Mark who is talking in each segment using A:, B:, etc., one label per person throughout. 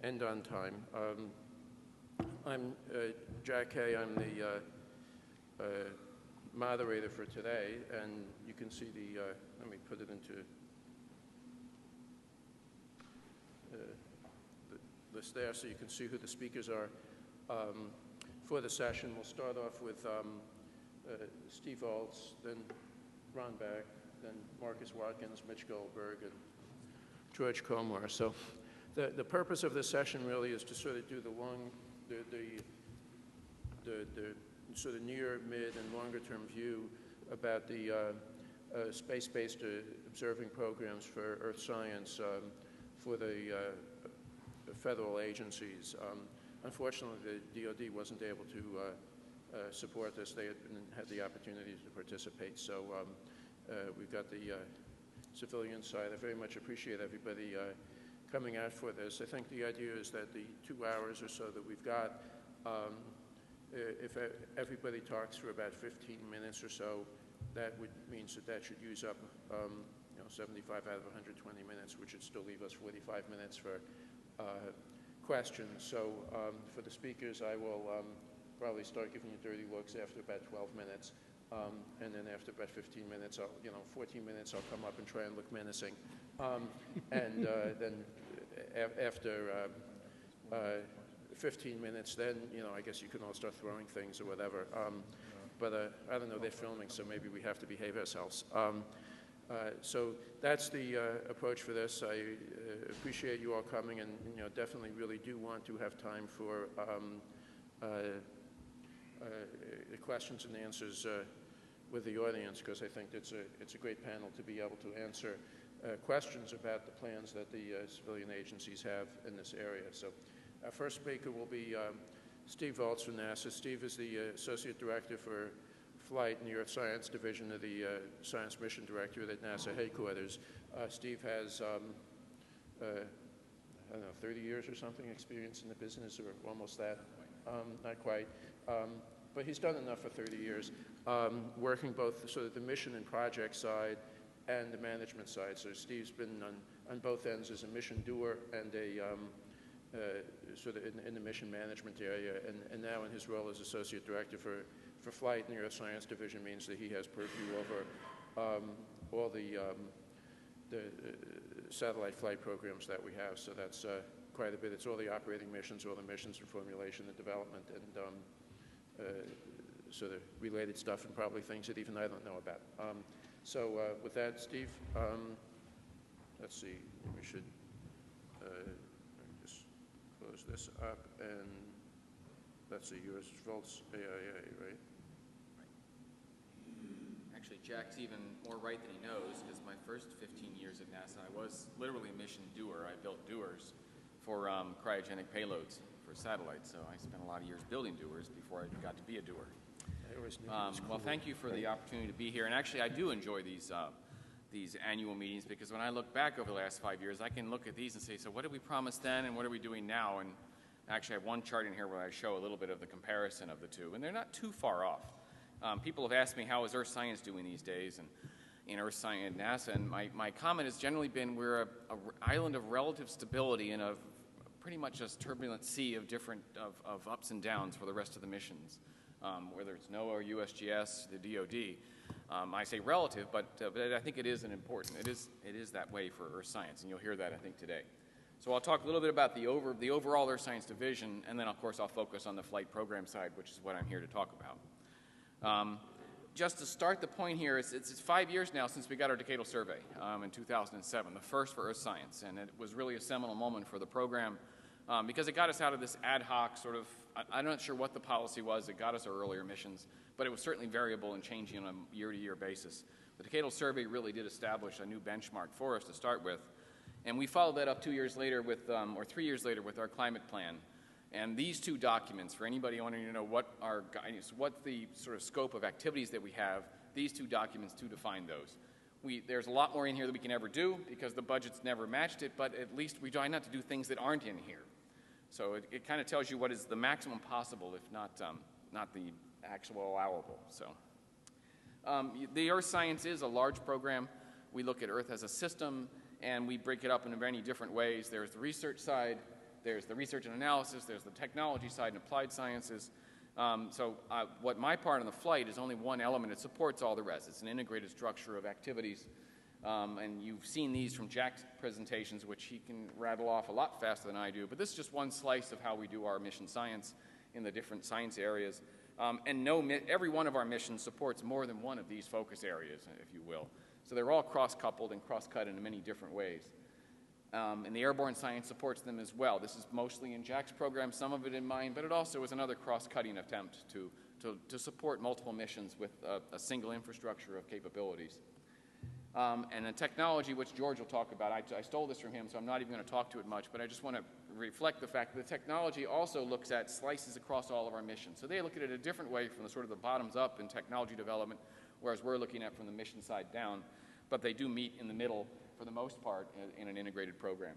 A: end on time. I'm Jack Hay. I'm the moderator for today, and you can see the, let me put it into the list there so you can see who the speakers are for the session. We'll start off with Steve Alts, then Ron Beck, then Marcus Watkins, Mitch Goldberg, and Jorge Como. So the purpose of this session really is to sort of do the sort of near, mid, and longer term view about the space-based observing programs for Earth science for the federal agencies. Unfortunately, the DoD wasn't able to support this. They had the opportunity to participate. So we've got the civilian side. I very much appreciate everybody coming out for this. I think the idea is that the 2 hours or so that we've got, if everybody talks for about 15 minutes or so, that means that should use up 75 out of 120 minutes, which would still leave us 45 minutes for questions. So for the speakers, I will probably start giving you dirty looks after about 12 minutes. And then after about 15 minutes, 14 minutes, I'll come up and try and look menacing. And then after 15 minutes, then, I guess you can all start throwing things or whatever. But I don't know, they're filming, so maybe we have to behave ourselves. So that's the approach for this. I appreciate you all coming, and definitely really do want to have time for questions and answers with the audience, because I think it's a great panel to be able to answer questions about the plans that the civilian agencies have in this area. So our first speaker will be Steve Alts from NASA. Steve is the Associate Director for Flight in the Earth Science Division of the Science Mission Directorate at NASA headquarters. Steve has, I don't know, 30 years or something experience in the business, or almost that, not quite. But he's done enough for 30 years, working both sort of the mission and project side and the management side. So Steve's been on both ends as a mission doer and a sort of in the mission management area, and now in his role as Associate Director for Flight in the Earth Science Division means that he has purview over all the satellite flight programs that we have. So that's quite a bit. It's all the operating missions, all the missions and formulation and development, and sort of related stuff, and probably things that even I don't know about. So with that, Steve, let's see, we should just close this up, and let's see, yours Volts AIAA, right?
B: Actually, Jack's even more right than he knows, because my first 15 years at NASA, I was literally a mission doer. I built doers for cryogenic payloads for satellites, so I spent a lot of years building doers before I got to be a doer. Well, thank you for the opportunity to be here, and actually I do enjoy these annual meetings, because when I look back over the last 5 years, I can look at these and say, so what did we promise then, and what are we doing now? And actually I have one chart in here where I show a little bit of the comparison of the two, and they're not too far off. People have asked me, how is Earth science doing these days, and in Earth science at NASA, and my comment has generally been we're an island of relative stability in a pretty much a turbulent sea of different of ups and downs for the rest of the missions, whether it's NOAA or USGS, the DoD. I say relative, but I think it is important. It is that way for Earth science, and you'll hear that I think today. So I'll talk a little bit about the overall Earth science division, and then of course I'll focus on the flight program side, which is what I'm here to talk about. Just to start the point here, it's 5 years now since we got our decadal survey in 2007, the first for Earth science, and it was really a seminal moment for the program because it got us out of this ad hoc sort of, I'm not sure what the policy was, it got us our earlier missions, but it was certainly variable and changing on a year-to-year basis. The decadal survey really did establish a new benchmark for us to start with, and we followed that up 2 years later with, or 3 years later with our climate plan. And these two documents, for anybody wanting to know what our guidance, what the sort of scope of activities that we have, these two documents do define those. There's a lot more in here that we can ever do because the budget's never matched it, but at least we try not to do things that aren't in here. So it kind of tells you what is the maximum possible, if not the actual allowable. So the Earth Science is a large program. We look at Earth as a system, and we break it up in many different ways. There's the research side. there's the research and analysis, there's the technology side and applied sciences. What my part on the flight is only one element. It supports all the rest. It's an integrated structure of activities. And you've seen these from Jack's presentations, which he can rattle off a lot faster than I do. But this is just one slice of how we do our mission science in the different science areas. Every one of our missions supports more than one of these focus areas, if you will. So they're all cross-coupled and cross-cut in many different ways. And the airborne science supports them as well. This is mostly in Jack's program, some of it in mine, but it also is another cross-cutting attempt to support multiple missions with a single infrastructure of capabilities. And the technology, which George will talk about, I stole this from him, so I'm not even going to talk to it much, but I just want to reflect the fact that the technology also looks at slices across all of our missions. So they look at it a different way from the sort of the bottoms up in technology development, whereas we're looking at from the mission side down, but they do meet in the middle for the most part in an integrated program.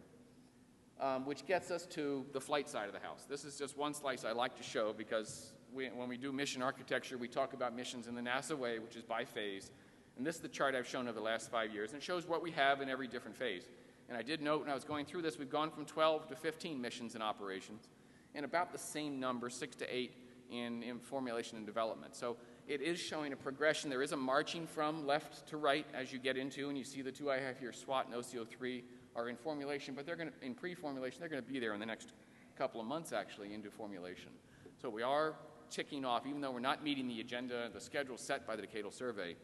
B: Which gets us to the flight side of the house. This is just one slice I like to show because when we do mission architecture, we talk about missions in the NASA way, which is by phase. And this is the chart I've shown over the last 5 years, and it shows what we have in every different phase. And I did note when I was going through this, we've gone from 12 to 15 missions in operations, and about the same number, 6 to 8, in formulation and development. So it is showing a progression. There is a marching from left to right as you get into, and you see the two I have here, SWAT and OCO3, are in formulation, but in pre-formulation, they're going to be there in the next couple of months, actually, into formulation. So we are ticking off, even though we're not meeting the agenda, the schedule set by the decadal survey,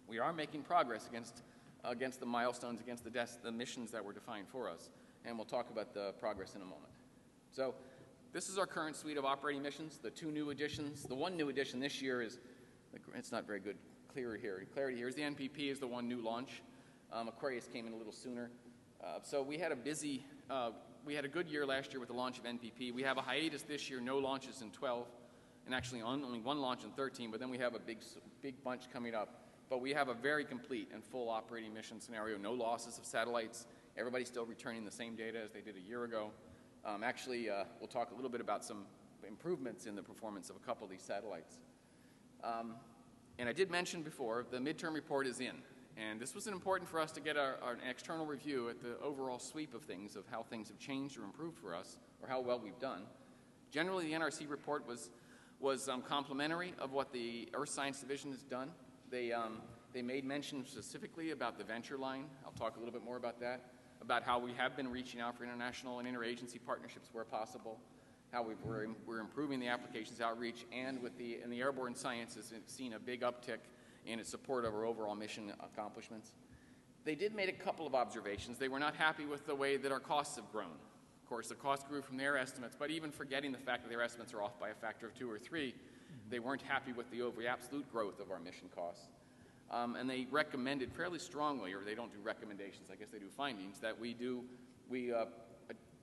B: we are making progress against the milestones, against the missions that were defined for us, and we'll talk about the progress in a moment. So this is our current suite of operating missions, the two new additions. The one new addition this year is, it's not very good clarity here, is the NPP is the one new launch. Aquarius came in a little sooner. So we had a good year last year with the launch of NPP. We have a hiatus this year, no launches in 12, and actually only one launch in 13, but then we have a big bunch coming up. But we have a very complete and full operating mission scenario, no losses of satellites. Everybody's still returning the same data as they did a year ago. We'll talk a little bit about some improvements in the performance of a couple of these satellites. And I did mention before, the midterm report is in. And this was important for us to get an external review at the overall sweep of things, of how things have changed or improved for us, or how well we've done. Generally, the NRC report was complimentary of what the Earth Science Division has done. They made mention specifically about the venture line. I'll talk a little bit more about that, about how we have been reaching out for international and interagency partnerships where possible, how we're improving the applications outreach, and in the airborne sciences, it's seen a big uptick in its support of our overall mission accomplishments. They did make a couple of observations. They were not happy with the way that our costs have grown. Of course, the cost grew from their estimates, but even forgetting the fact that their estimates are off by a factor of 2 or 3, they weren't happy with the absolute growth of our mission costs. And they recommended fairly strongly, or they don't do recommendations, I guess they do findings, that we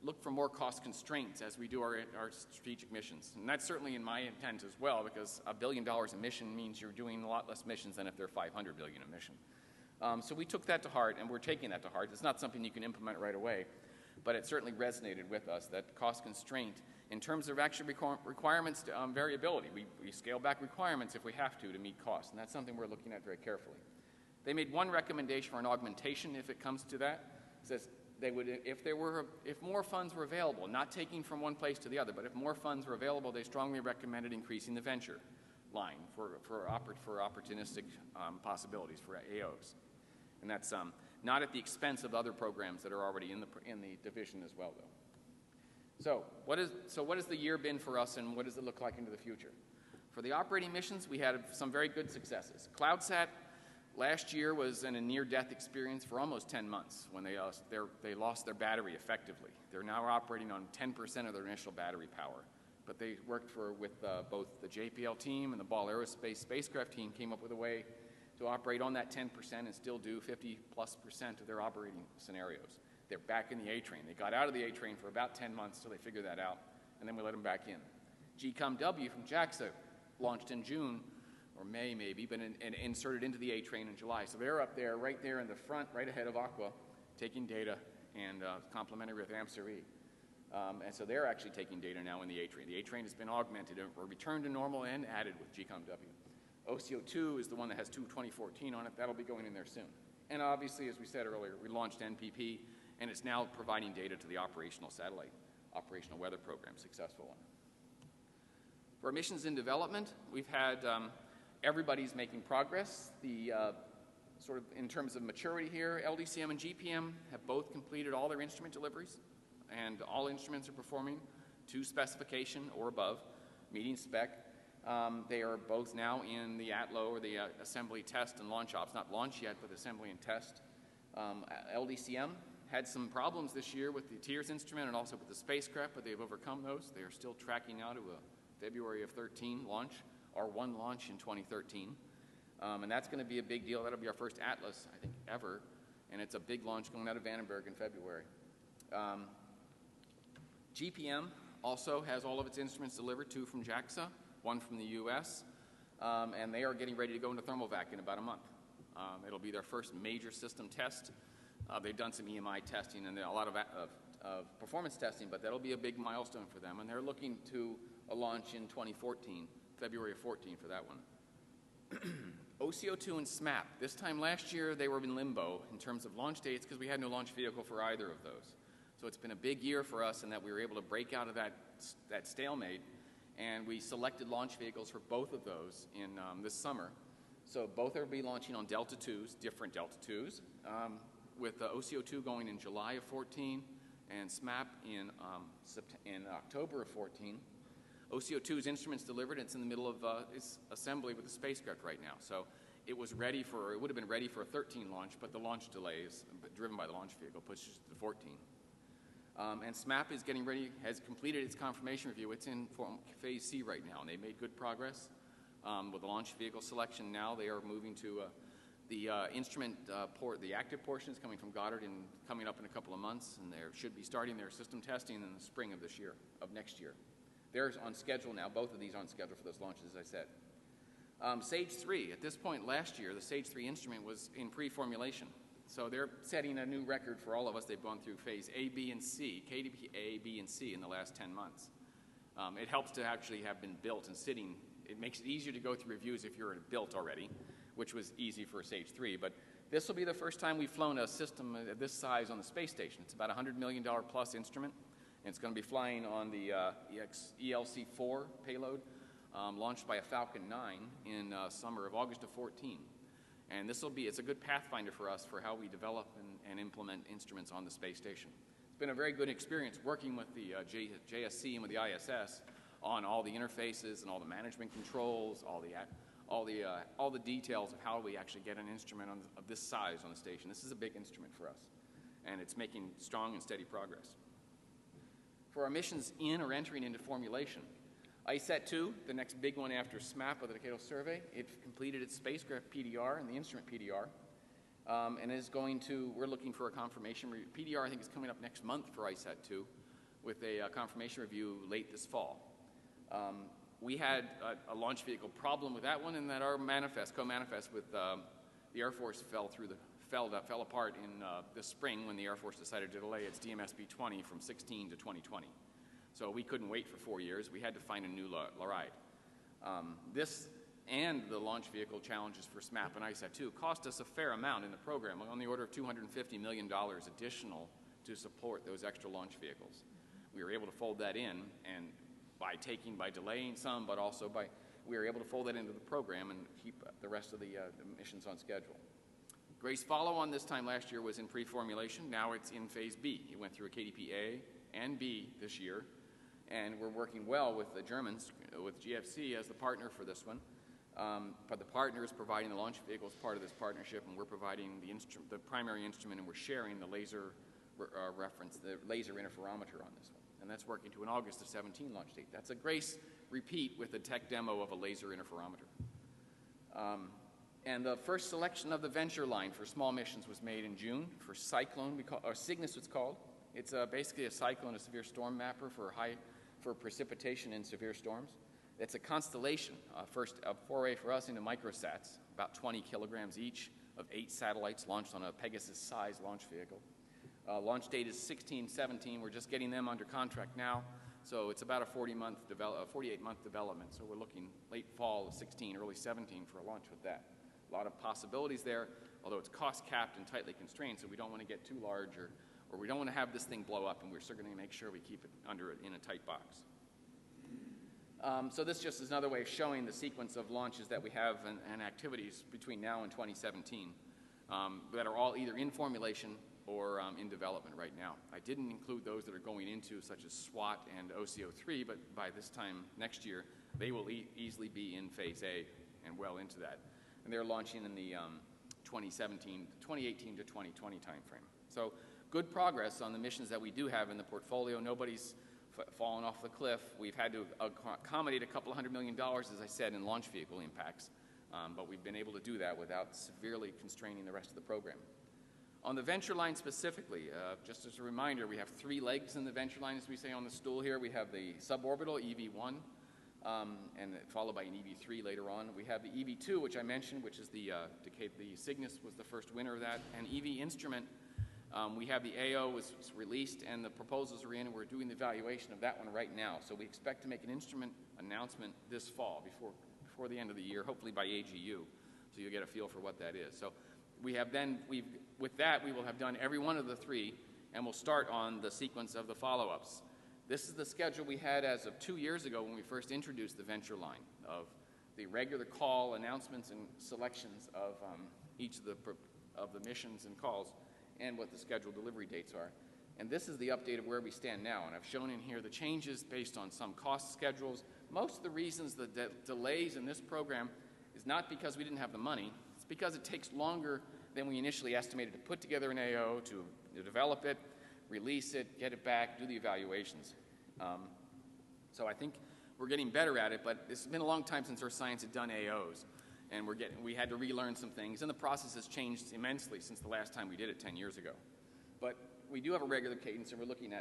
B: look for more cost constraints as we do our strategic missions. And that's certainly in my intent as well, because $1 billion a mission means you're doing a lot less missions than if they're $500 billion a mission. So we took that to heart, and we're taking that to heart. It's not something you can implement right away, but it certainly resonated with us, that cost constraint in terms of actually requirements to variability. We scale back requirements if we have to meet costs, and that's something we're looking at very carefully. They made one recommendation for an augmentation if it comes to that. It says they would, if more funds were available, not taking from one place to the other, but if more funds were available, they strongly recommended increasing the venture line for opportunistic possibilities for AOs. And that's not at the expense of other programs that are already in the division as well, though. So what has the year been for us, and what does it look like into the future? For the operating missions, we had some very good successes. CloudSat last year was in a near-death experience for almost 10 months when they lost their battery effectively. They're now operating on 10% of their initial battery power. But they worked with both the JPL team and the Ball Aerospace spacecraft team came up with a way to operate on that 10% and still do 50+% of their operating scenarios. They're back in the A-train. They got out of the A-train for about 10 months till they figured that out, and then we let them back in. GCOM-W from JAXA launched in June, or May maybe, but inserted into the A-train in July. So they're up there, right there in the front, right ahead of Aqua, taking data and complementary with AMSRE. And so they're actually taking data now in the A-train. The A-train has been augmented or returned to normal and added with GCOM-W. OCO2 is the one that has 2014 on it. That'll be going in there soon. And obviously, as we said earlier, we launched NPP, and it's now providing data to the operational satellite operational weather program, successful one. For missions in development, we've had everybody's making progress. The sort of in terms of maturity here, LDCM and GPM have both completed all their instrument deliveries, and all instruments are performing to specification or above, meeting spec. They are both now in the ATLO, or the assembly, test, and launch ops. Not launch yet, but assembly and test. LDCM had some problems this year with the TIRS instrument and also with the spacecraft, but they've overcome those. They are still tracking now to a February of 13 launch, or one launch in 2013. And that's going to be a big deal. That'll be our first Atlas, I think, ever. And it's a big launch going out of Vandenberg in February. GPM also has all of its instruments delivered, 2 from JAXA, 1 from the U.S., and they are getting ready to go into thermovac in about a month. It'll be their first major system test. They've done some EMI testing and a lot of performance testing, but that'll be a big milestone for them. And they're looking to a launch in 2014, February of 14 for that one. OCO2 and SMAP. This time last year, they were in limbo in terms of launch dates because we had no launch vehicle for either of those. So it's been a big year for us in that we were able to break out of that stalemate, and we selected launch vehicles for both of those in this summer. So both will be launching on Delta 2s, different Delta 2s, with OCO2 going in July of 14 and SMAP in October of 14. OCO2's instruments delivered. It's in the middle of its assembly with the spacecraft right now. So it would have been ready for a 13 launch, but the launch delays, driven by the launch vehicle, pushes it to 14. And SMAP is getting ready, has completed its confirmation review. It's in phase C right now, and they made good progress with the launch vehicle selection. Now they are moving to the instrument port. The active portion is coming from Goddard and coming up in a couple of months, and they should be starting their system testing in the spring of next year. They're on schedule now. Both of these are on schedule for those launches, as I said. SAGE 3, at this point last year, the SAGE 3 instrument was in pre-formulation. So they're setting a new record for all of us. They've gone through phase A, B, and C, KDP A, B, and C in the last 10 months. It helps to actually have been built and sitting. It makes it easier to go through reviews if you're built already, which was easy for SAGE 3. But this will be the first time we've flown a system of this size on the space station. It's about a $100 million plus instrument. And it's going to be flying on the ELC-4 payload, launched by a Falcon 9 in summer of August of 14. And it's a good pathfinder for us for how we develop and implement instruments on the space station. It's been a very good experience working with the JSC and with the ISS on all the interfaces and all the management controls, all the details of how we actually get an instrument of this size on the station. This is a big instrument for us, and it's making strong and steady progress. For our missions in or entering into formulation, ISAT-2, the next big one after SMAP of the Decadal Survey, it completed its spacecraft PDR and the instrument PDR, and we're looking for a confirmation. PDR, I think, is coming up next month for ISAT-2 with a confirmation review late this fall. We had a launch vehicle problem with that one, and that our co-manifest with the Air Force fell apart in this spring when the Air Force decided to delay its DMSB-20 from 16 to 2020. So we couldn't wait for 4 years. We had to find a new ride. This and the launch vehicle challenges for SMAP and ISAT-2 cost us a fair amount in the program, on the order of $250 million additional to support those extra launch vehicles. We were able to fold that in, and by delaying some, but also we were able to fold that into the program and keep the rest of the missions on schedule. Grace follow-on this time last year was in pre-formulation. Now it's in phase B. It went through a KDP A and B this year, and we're working well with the Germans, with GFC as the partner for this one. But the partner is providing the launch vehicle as part of this partnership, and we're providing the primary instrument, and we're sharing the laser the laser interferometer on this one. And that's working to an August of 17 launch date. That's a Grace repeat with a tech demo of a laser interferometer. And the first selection of the venture line for small missions was made in June for Cyclone, or Cygnus it's called. It's basically a cyclone, a severe storm mapper for precipitation in severe storms. It's a constellation, first a foray for us into microsats, about 20 kilograms each, of 8 satellites launched on a Pegasus-sized launch vehicle. Launch date is 16-17. We're just getting them under contract now, so it's about a 48-month development. So we're looking late fall of 16, early 17 for a launch with that. A lot of possibilities there, although it's cost-capped and tightly constrained, so we don't want to get too large or we don't want to have this thing blow up, and we're still going to make sure we keep it in a tight box. So this just is another way of showing the sequence of launches that we have and activities between now and 2017 that are all either in formulation or in development right now. I didn't include those that are going into, such as SWAT and OCO3, but by this time next year, they will easily be in Phase A and well into that. And they're launching in the 2018 to 2020 timeframe. So good progress on the missions that we do have in the portfolio. Nobody's fallen off the cliff. We've had to accommodate a couple $100 million, as I said, in launch vehicle impacts, but we've been able to do that without severely constraining the rest of the program. On the venture line specifically, just as a reminder, we have 3 legs in the venture line, as we say on the stool here. We have the suborbital, EV1, and followed by an EV3 later on. We have the EV2, which I mentioned, which is the Cygnus was the first winner of that, and EV instrument. We have the AO was released, and the proposals are in, and we're doing the evaluation of that one right now. So we expect to make an instrument announcement this fall, before the end of the year, hopefully by AGU, so you'll get a feel for what that is. So with that, we will have done every one of the 3, and we'll start on the sequence of the follow-ups. This is the schedule we had as of 2 years ago when we first introduced the venture line of the regular call announcements and selections of each of the missions and calls, and what the scheduled delivery dates are. And this is the update of where we stand now. And I've shown in here the changes based on some cost schedules. Most of the reasons the delays in this program is not because we didn't have the money. It's because it takes longer than we initially estimated to put together an AO, to develop it, release it, get it back, do the evaluations. So I think we're getting better at it, but it's been a long time since Earth Science had done AOs. And we had to relearn some things, and the process has changed immensely since the last time we did it 10 years ago. But we do have a regular cadence, and we're looking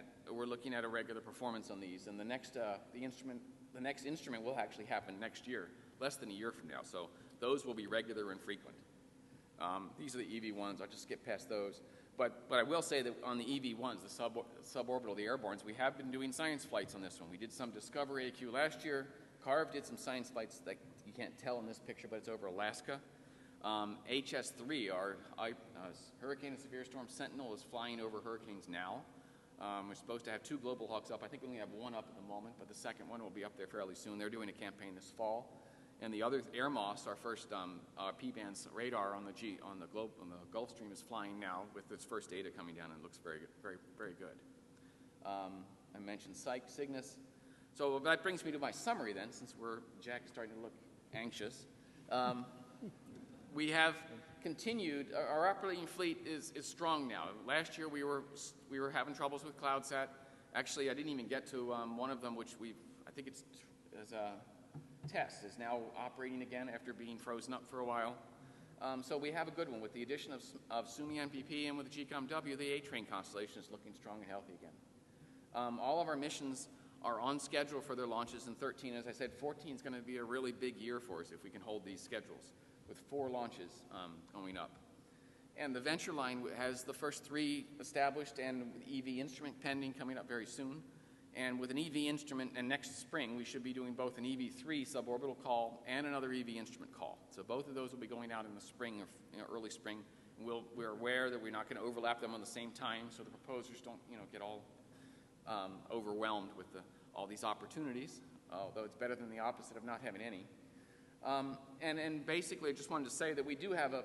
B: at a regular performance on these. And the next instrument will actually happen next year, less than a year from now. So those will be regular and frequent. These are the EV1s. I'll just skip past those. But I will say that on the EV1s, the suborbital, the airbornes, we have been doing science flights on this one. We did some Discovery AQ last year. CARV did some science flights that you can't tell in this picture, but it's over Alaska. HS3, our Hurricane and Severe Storm Sentinel, is flying over hurricanes now. We're supposed to have 2 Global Hawks up. I think we only have 1 up at the moment, but the second one will be up there fairly soon. They're doing a campaign this fall. And the other, Air Moss, our first P-band radar on the Gulf Stream, is flying now with its first data coming down, and it looks very good, very, very good. I mentioned Cygnus. So that brings me to my summary then, since Jack's starting to look anxious. We have continued, our operating fleet is strong now. Last year we were having troubles with CloudSat. Actually, I didn't even get to one of them, which I think it's as a test, is now operating again after being frozen up for a while. So we have a good one. With the addition of SUMI MPP and with the GCOMW, the A-Train constellation is looking strong and healthy again. All of our missions are on schedule for their launches in 13. As I said, 14 is going to be a really big year for us if we can hold these schedules, with 4 launches going up. And the venture line has the first 3 established, and EV instrument pending coming up very soon. And with an EV instrument, and next spring, we should be doing both an EV3 suborbital call and another EV instrument call. So both of those will be going out in the spring, or early spring. And we're aware that we're not going to overlap them on the same time, so the proposers don't get all overwhelmed with all these opportunities, although it's better than the opposite of not having any. And basically, I just wanted to say that we do have a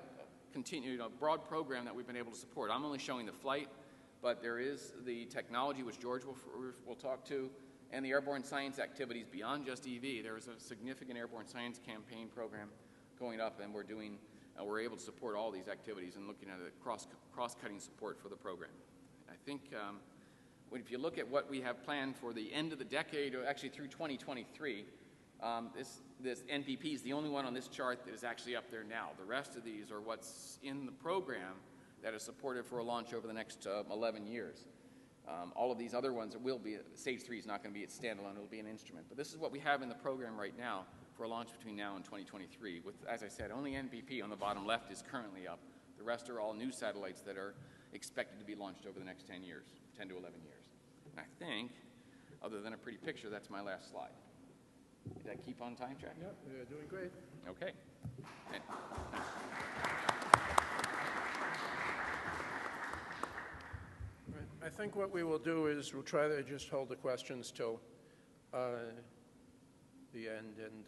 B: continued broad program that we've been able to support. I'm only showing the flight, but there is the technology, which George will talk to, and the airborne science activities beyond just EV. There is a significant airborne science campaign program going up, and we're able to support all these activities and looking at a cross-cutting support for the program. I think if you look at what we have planned for the end of the decade, or actually through 2023, this NPP is the only one on this chart that is actually up there now. The rest of these are what's in the program that is supported for a launch over the next 11 years. All of these other ones will be, Stage 3 is not going to be its standalone, it'll be an instrument. But this is what we have in the program right now for a launch between now and 2023. With, as I said, only NPP on the bottom left is currently up. The rest are all new satellites that are expected to be launched over the next 10 years, 10 to 11 years. And I think, other than a pretty picture, that's my last slide. Did I keep on time track?
A: Yep, you're doing great.
B: Okay.
A: Right. I think what we will do is we'll try to just hold the questions till the end and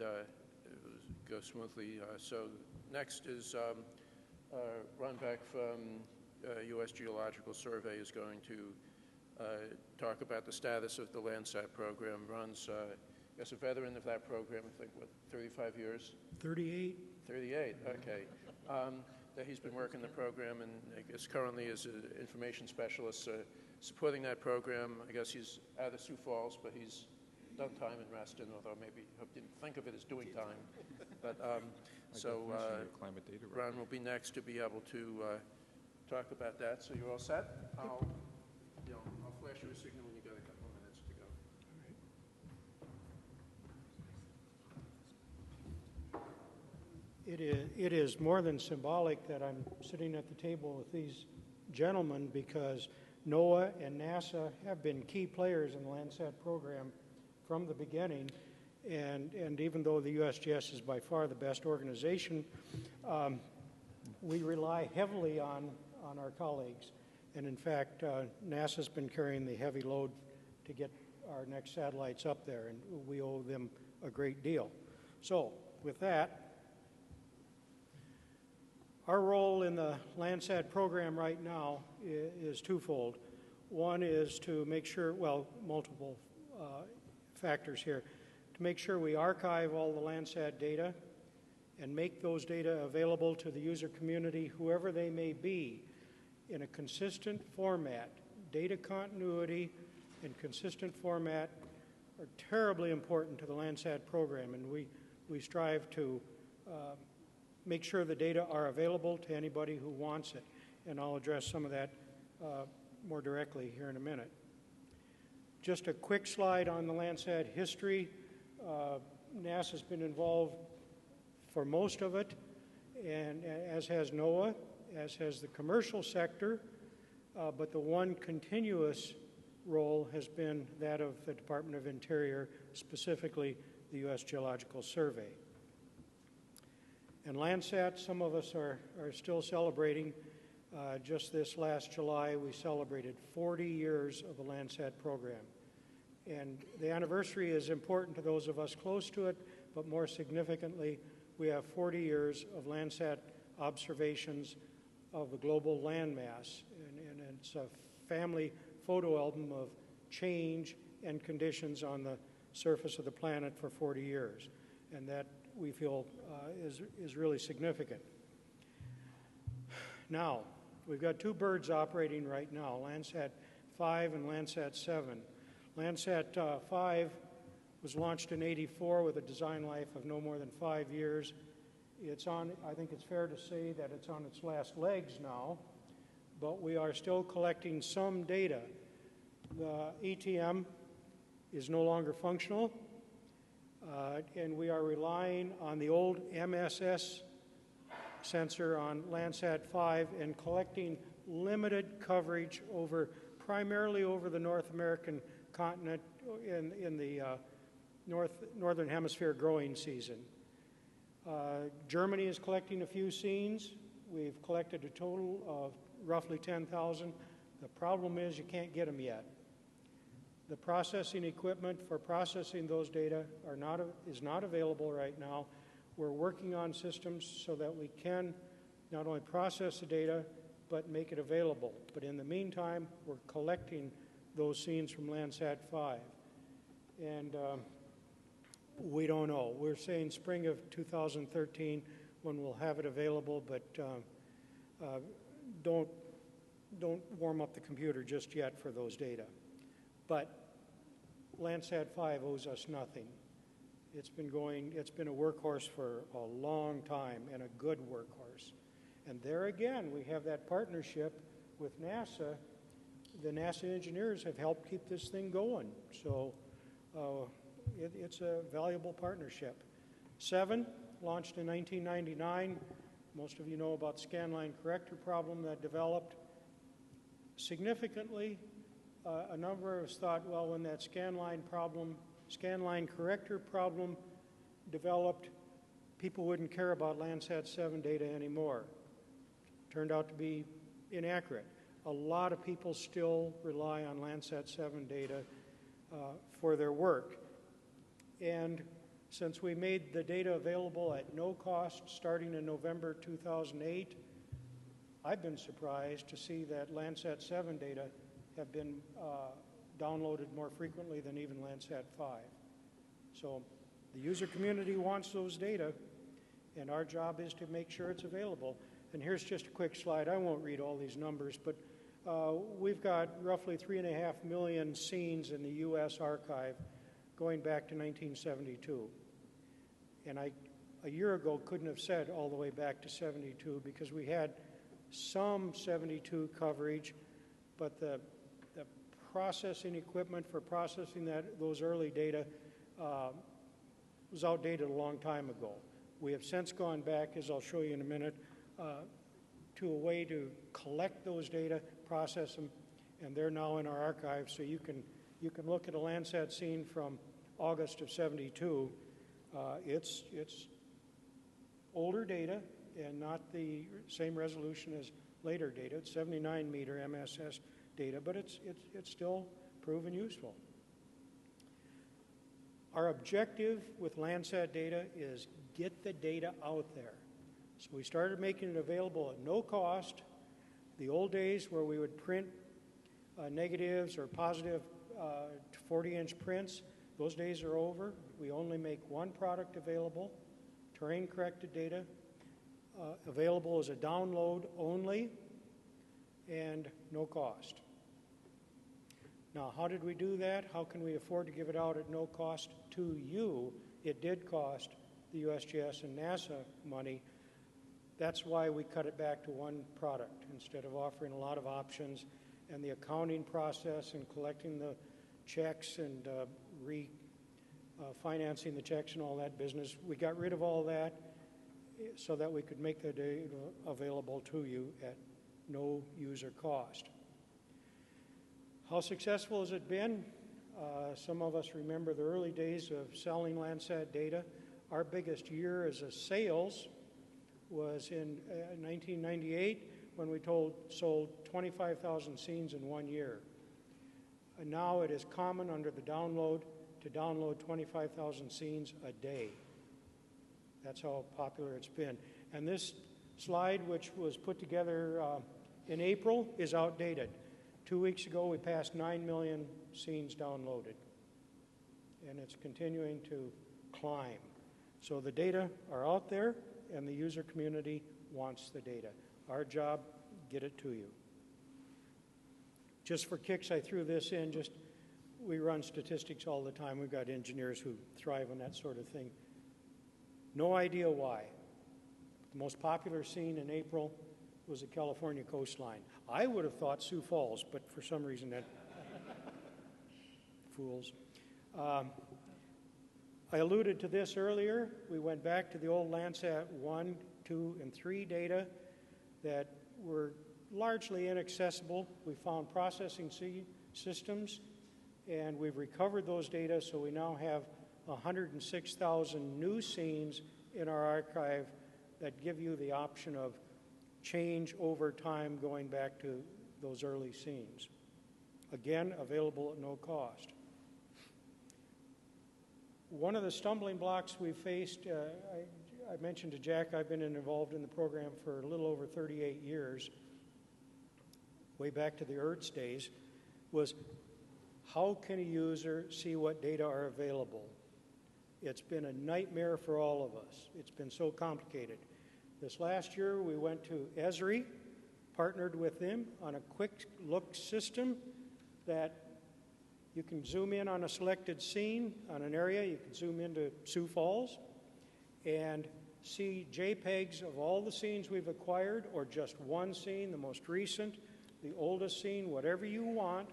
A: go smoothly. So next is Ron Beck from U.S. Geological Survey is going to talk about the status of the Landsat program. Ron's, I guess, a veteran of that program, I think, what, 35 years?
C: 38.
A: 38, okay. That he's been working the program and I guess currently is an information specialist supporting that program. I guess he's out of Sioux Falls, but he's done time in Reston, although maybe he didn't think of it as doing time. But Ron will be next to be able to talk about that. So you're all set? I'll flash you a signal when you got a couple of minutes to go.
C: It is more than symbolic that I'm sitting at the table with these gentlemen because NOAA and NASA have been key players in the Landsat program from the beginning. And even though the USGS is by far the best organization, we rely heavily on our colleagues. And in fact, NASA's been carrying the heavy load to get our next satellites up there, and we owe them a great deal. So with that, our role in the Landsat program right now is twofold. One is to make sure, well, multiple factors here, to make sure we archive all the Landsat data and make those data available to the user community, whoever they may be, in a consistent format. Data continuity and consistent format are terribly important to the Landsat program, and we strive to make sure the data are available to anybody who wants it. And I'll address some of that more directly here in a minute. Just a quick slide on the Landsat history. NASA's been involved for most of it, and as has NOAA, as has the commercial sector, but the one continuous role has been that of the Department of Interior, specifically the U.S. Geological Survey. And Landsat, some of us are still celebrating. Just this last July, we celebrated 40 years of the Landsat program. And the anniversary is important to those of us close to it, but more significantly, we have 40 years of Landsat observations of the global landmass. And it's a family photo album of change and conditions on the surface of the planet for 40 years. And that, we feel, is really significant. Now, we've got two birds operating right now, Landsat 5 and Landsat 7. Landsat 5 was launched in '84 with a design life of no more than 5 years. It's on, I think it's fair to say that it's on its last legs now, but we are still collecting some data. The ETM is no longer functional, and we are relying on the old MSS sensor on Landsat 5 and collecting limited coverage primarily over the North American continent in the northern hemisphere growing season. Germany is collecting a few scenes. We've collected a total of roughly 10,000. The problem is you can't get them yet. The processing equipment for processing those data is not available right now. We're working on systems so that we can not only process the data, but make it available. But in the meantime, we're collecting those scenes from Landsat 5. And we don't know. We're saying spring of 2013 when we'll have it available, but don't warm up the computer just yet for those data. But Landsat 5 owes us nothing. It's been a workhorse for a long time, and a good workhorse. And there again, we have that partnership with NASA. The NASA engineers have helped keep this thing going. So it's a valuable partnership. 7, launched in 1999. Most of you know about the scanline corrector problem that developed. Significantly, a number of us thought, well, when that scanline corrector problem developed, people wouldn't care about Landsat 7 data anymore. Turned out to be inaccurate. A lot of people still rely on Landsat 7 data for their work. And since we made the data available at no cost starting in November 2008, I've been surprised to see that Landsat 7 data have been downloaded more frequently than even Landsat 5. So the user community wants those data, and our job is to make sure it's available. And here's just a quick slide. I won't read all these numbers, but we've got roughly 3.5 million scenes in the U.S. archive going back to 1972. And I, a year ago, couldn't have said all the way back to 72 because we had some 72 coverage, but the processing equipment for processing those early data was outdated a long time ago. We have since gone back, as I'll show you in a minute, to a way to collect those data, process them, and they're now in our archive. So you can look at a Landsat scene from August of '72. It's older data and not the same resolution as later data. It's 79-meter MSS data, but it's still proven useful. Our objective with Landsat data is get the data out there. So we started making it available at no cost. The old days where we would print negatives or positive 40-inch prints, those days are over. We only make one product available, terrain-corrected data, available as a download only, and no cost. Now, how did we do that? How can we afford to give it out at no cost to you? It did cost the USGS and NASA money. That's why we cut it back to one product instead of offering a lot of options. And the accounting process and collecting the checks and financing the checks and all that business, we got rid of all that so that we could make the data available to you at no user cost. How successful has it been? Some of us remember the early days of selling Landsat data. Our biggest year as a sales was in 1998 when we sold 25,000 scenes in 1 year. And now it is common under the download to download 25,000 scenes a day. That's how popular it's been. And this slide, which was put together in April, is outdated. 2 weeks ago, we passed 9 million scenes downloaded, and it's continuing to climb. So the data are out there, and the user community wants the data. Our job, get it to you. Just for kicks, I threw this in. We run statistics all the time. We've got engineers who thrive on that sort of thing. No idea why. The most popular scene in April was the California coastline. I would have thought Sioux Falls, but for some reason that fools. I alluded to this earlier. We went back to the old Landsat 1, 2, and 3 data that were largely inaccessible. We found processing systems, and we've recovered those data, so we now have 106,000 new scenes in our archive that give you the option of change over time going back to those early scenes. Again, available at no cost. One of the stumbling blocks we faced, I mentioned to Jack, I've been involved in the program for a little over 38 years, way back to the ERTS days, was how can a user see what data are available? It's been a nightmare for all of us. It's been so complicated. This last year, we went to Esri, partnered with them on a quick look system that you can zoom in on a selected scene on an area. You can zoom into Sioux Falls and see JPEGs of all the scenes we've acquired, or just one scene, the most recent, the oldest scene, whatever you want,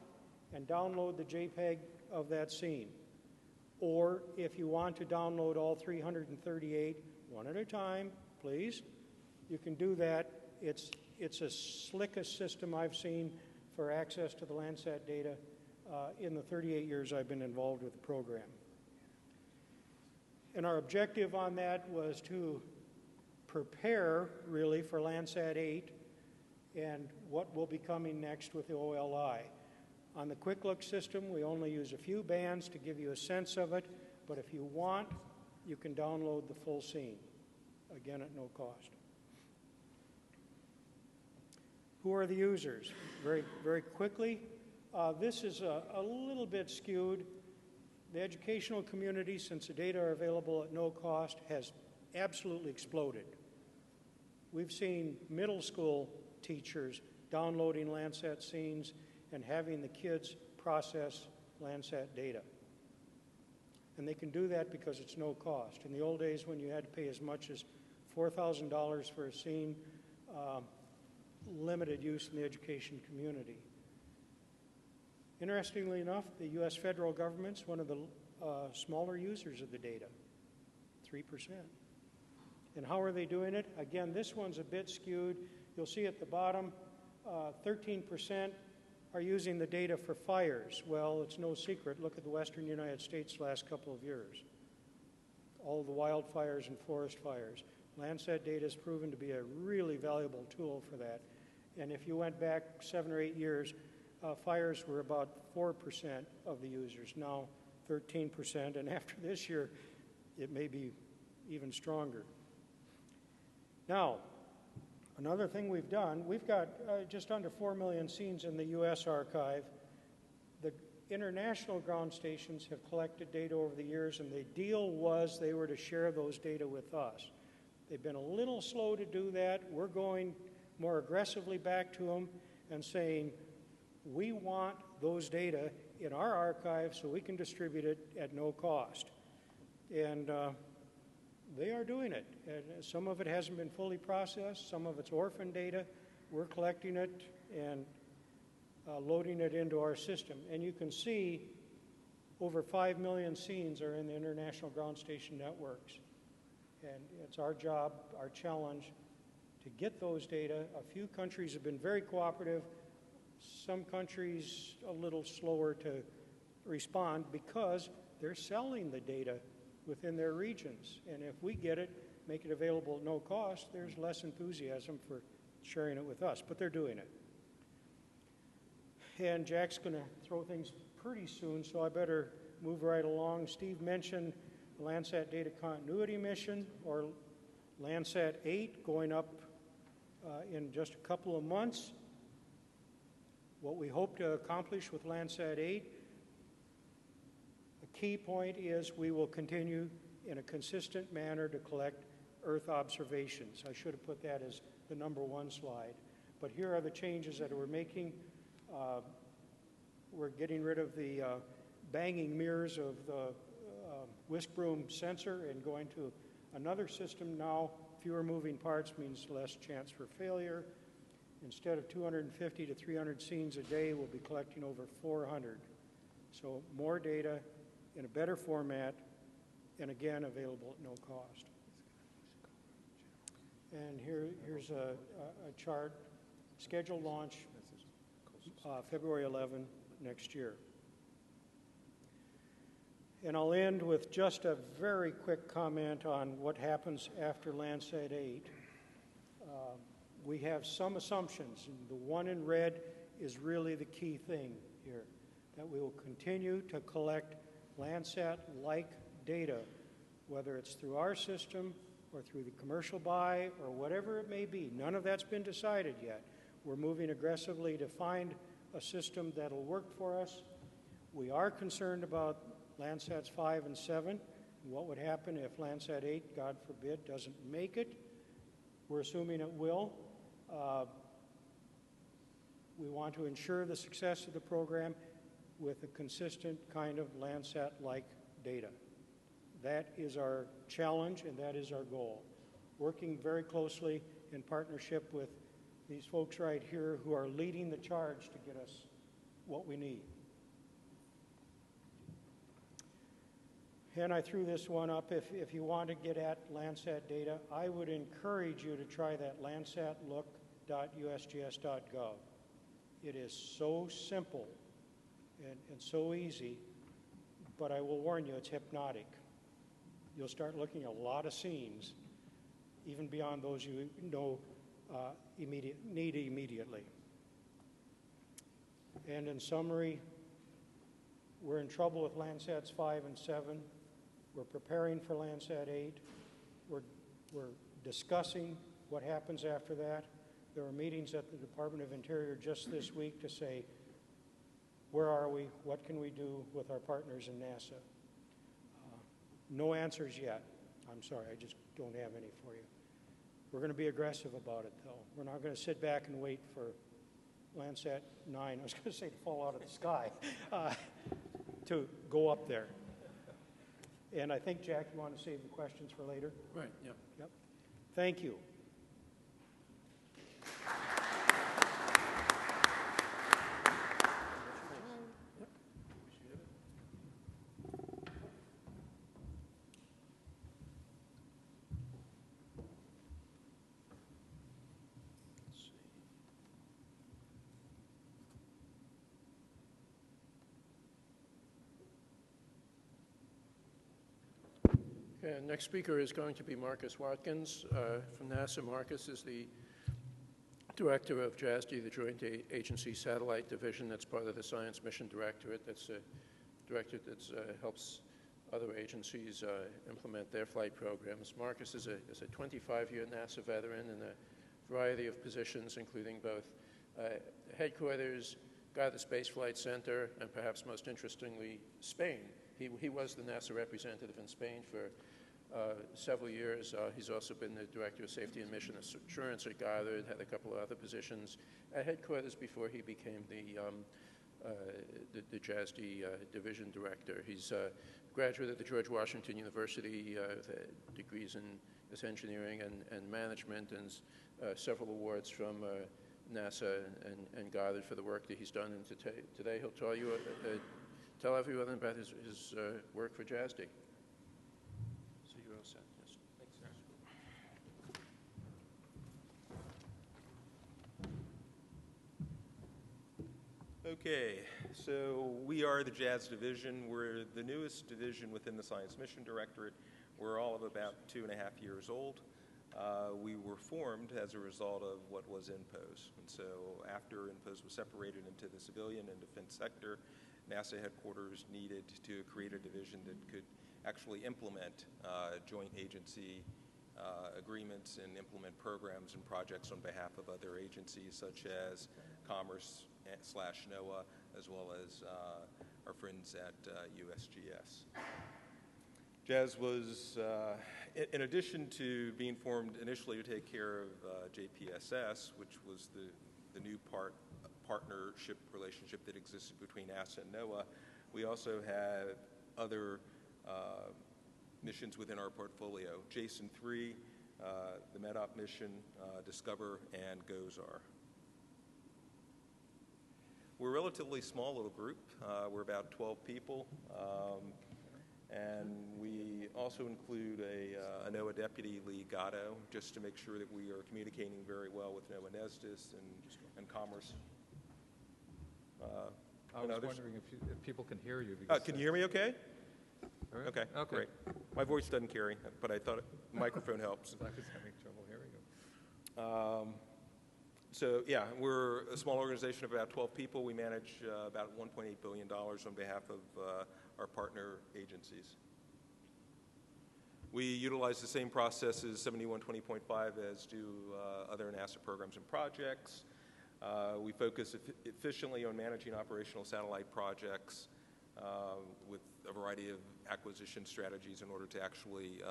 C: and download the JPEG of that scene. Or if you want to download all 338 one at a time, please, you can do that. It's the slickest system I've seen for access to the Landsat data in the 38 years I've been involved with the program. And our objective on that was to prepare, really, for Landsat 8 and what will be coming next with the OLI. On the Quick Look system, we only use a few bands to give you a sense of it, but if you want, you can download the full scene, again at no cost. Who are the users? Very, very quickly, this is a little bit skewed. The educational community, since the data are available at no cost, has absolutely exploded. We've seen middle school teachers downloading Landsat scenes and having the kids process Landsat data. And they can do that because it's no cost. In the old days when you had to pay as much as $4,000 for a scene, limited use in the education community. Interestingly enough, the U.S. federal government's one of the smaller users of the data, 3%. And how are they doing it? Again, this one's a bit skewed. You'll see at the bottom, 13% are using the data for fires. Well, it's no secret. Look at the western United States the last couple of years. All the wildfires and forest fires. Landsat data has proven to be a really valuable tool for that. And if you went back 7 or 8 years, fires were about 4% of the users, now 13%, and after this year, it may be even stronger. Now, another thing we've done, we've got just under 4 million scenes in the U.S. archive. The international ground stations have collected data over the years, and the deal was they were to share those data with us. They've been a little slow to do that. We're going more aggressively back to them and saying, we want those data in our archive so we can distribute it at no cost. And they are doing it. And some of it hasn't been fully processed. Some of it's orphan data. We're collecting it and loading it into our system. And you can see over 5 million scenes are in the international ground station networks. And it's our job, our challenge, to get those data. A few countries have been very cooperative. Some countries a little slower to respond because they're selling the data within their regions. And if we get it, make it available at no cost, there's less enthusiasm for sharing it with us, but they're doing it. And Jack's going to throw things pretty soon, so I better move right along. Steve mentioned the Landsat Data Continuity Mission, or Landsat 8, going up in just a couple of months. What we hope to accomplish with Landsat 8, the key point is we will continue in a consistent manner to collect Earth observations. I should have put that as the number 1 slide. But here are the changes that we're making. We're getting rid of the banging mirrors of the whisk broom sensor and going to another system now. Fewer moving parts means less chance for failure. Instead of 250 to 300 scenes a day, we'll be collecting over 400. So more data in a better format, and again, available at no cost. And here's a chart. Scheduled launch February 11 next year. And I'll end with just a very quick comment on what happens after Landsat 8. We have some assumptions, and the one in red is really the key thing here, that we will continue to collect Landsat-like data, whether it's through our system or through the commercial buy or whatever it may be. None of that's been decided yet. We're moving aggressively to find a system that'll work for us. We are concerned about Landsats 5 and 7, and what would happen if Landsat 8, God forbid, doesn't make it. We're assuming it will. We want to ensure the success of the program with a consistent kind of Landsat-like data. That is our challenge and that is our goal. Working very closely in partnership with these folks right here who are leading the charge to get us what we need. And I threw this one up. If you want to get at Landsat data, I would encourage you to try that landsatlook.usgs.gov. It is so simple and so easy, but I will warn you, it's hypnotic. You'll start looking at a lot of scenes, even beyond those you know need immediately. And in summary, we're in trouble with Landsats 5 and 7. We're preparing for Landsat 8. We're discussing what happens after that. There were meetings at the Department of Interior just this week to say, where are we? What can we do with our partners in NASA? No answers yet. I'm sorry, I just don't have any for you. We're going to be aggressive about it, though. We're not going to sit back and wait for Landsat 9, I was going to say to fall out of the sky, to go up there. And I think, Jack, you want to save the questions for later?
A: Right, yeah.
C: Yep. Thank you.
A: Okay, next speaker is going to be Marcus Watkins from NASA. Marcus is the director of JASD, the Joint Agency Satellite Division. That's part of the Science Mission Directorate. That's a directorate that helps other agencies implement their flight programs. Marcus is a 25-year NASA veteran in a variety of positions, including both headquarters, Goddard Space Flight Center, and perhaps most interestingly, Spain. He was the NASA representative in Spain for several years. He's also been the Director of Safety and Mission Assurance at Goddard, had a couple of other positions at headquarters before he became the JASD Division Director. He's a graduate of the George Washington University with degrees in engineering and management, and several awards from NASA and Goddard for the work that he's done. And today he'll tell everyone about his work for JASD. So you're all set. Yes. Thanks, sir.
D: Okay, so we are the JAS Division. We're the newest division within the Science Mission Directorate. We're all of about 2.5 years old. We were formed as a result of what was INPOS. And so after INPOS was separated into the civilian and defense sector, NASA headquarters needed to create a division that could actually implement joint agency agreements and implement programs and projects on behalf of other agencies such as Commerce / Noaa, as well as our friends at USGS. JAS was, in addition to being formed initially to take care of JPSS, which was the new partnership relationship that existed between NASA and Noaa, we also have other missions within our portfolio. Jason 3, the MEDOP mission, Discover, and GOZAR. We're a relatively small little group. We're about 12 people. And we also include a NOAA deputy, Lee Gatto, just to make sure that we are communicating very well with NOAA NESDIS and Commerce.
E: I was wondering if people can hear you.
D: Can you hear me okay?
E: Right.
D: Okay, great. My voice doesn't carry, but I thought the microphone helps.
E: I was having trouble hearing you.
D: So yeah, we're a small organization of about 12 people. We manage about $1.8 billion on behalf of our partner agencies. We utilize the same processes, 7120.5, as do other NASA programs and projects. We focus efficiently on managing operational satellite projects with a variety of acquisition strategies in order to actually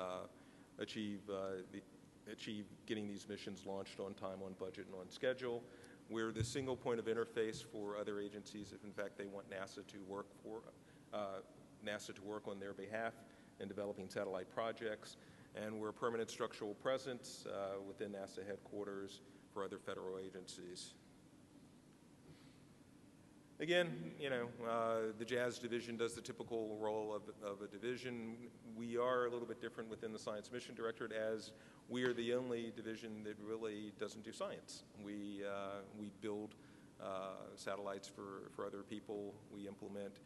D: achieve getting these missions launched on time, on budget, and on schedule. We're the single point of interface for other agencies if, in fact, they want NASA to work on their behalf in developing satellite projects. And we're a permanent structural presence within NASA headquarters for other federal agencies. Again, the JAS division does the typical role of a division. We are a little bit different within the Science Mission Directorate, as we are the only division that really doesn't do science. We build satellites for other people. We implement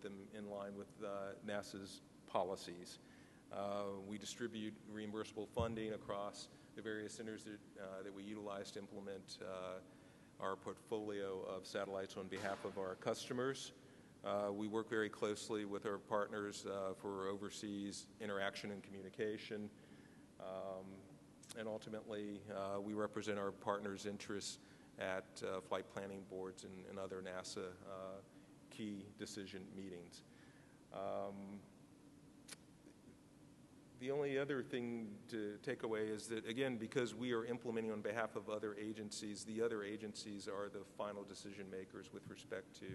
D: them in line with NASA's policies. We distribute reimbursable funding across the various centers that we utilize to implement our portfolio of satellites on behalf of our customers. We work very closely with our partners for overseas interaction and communication. And ultimately, we represent our partners' interests at flight planning boards and other NASA key decision meetings. The only other thing to take away is that, again, because we are implementing on behalf of other agencies, the other agencies are the final decision makers with respect to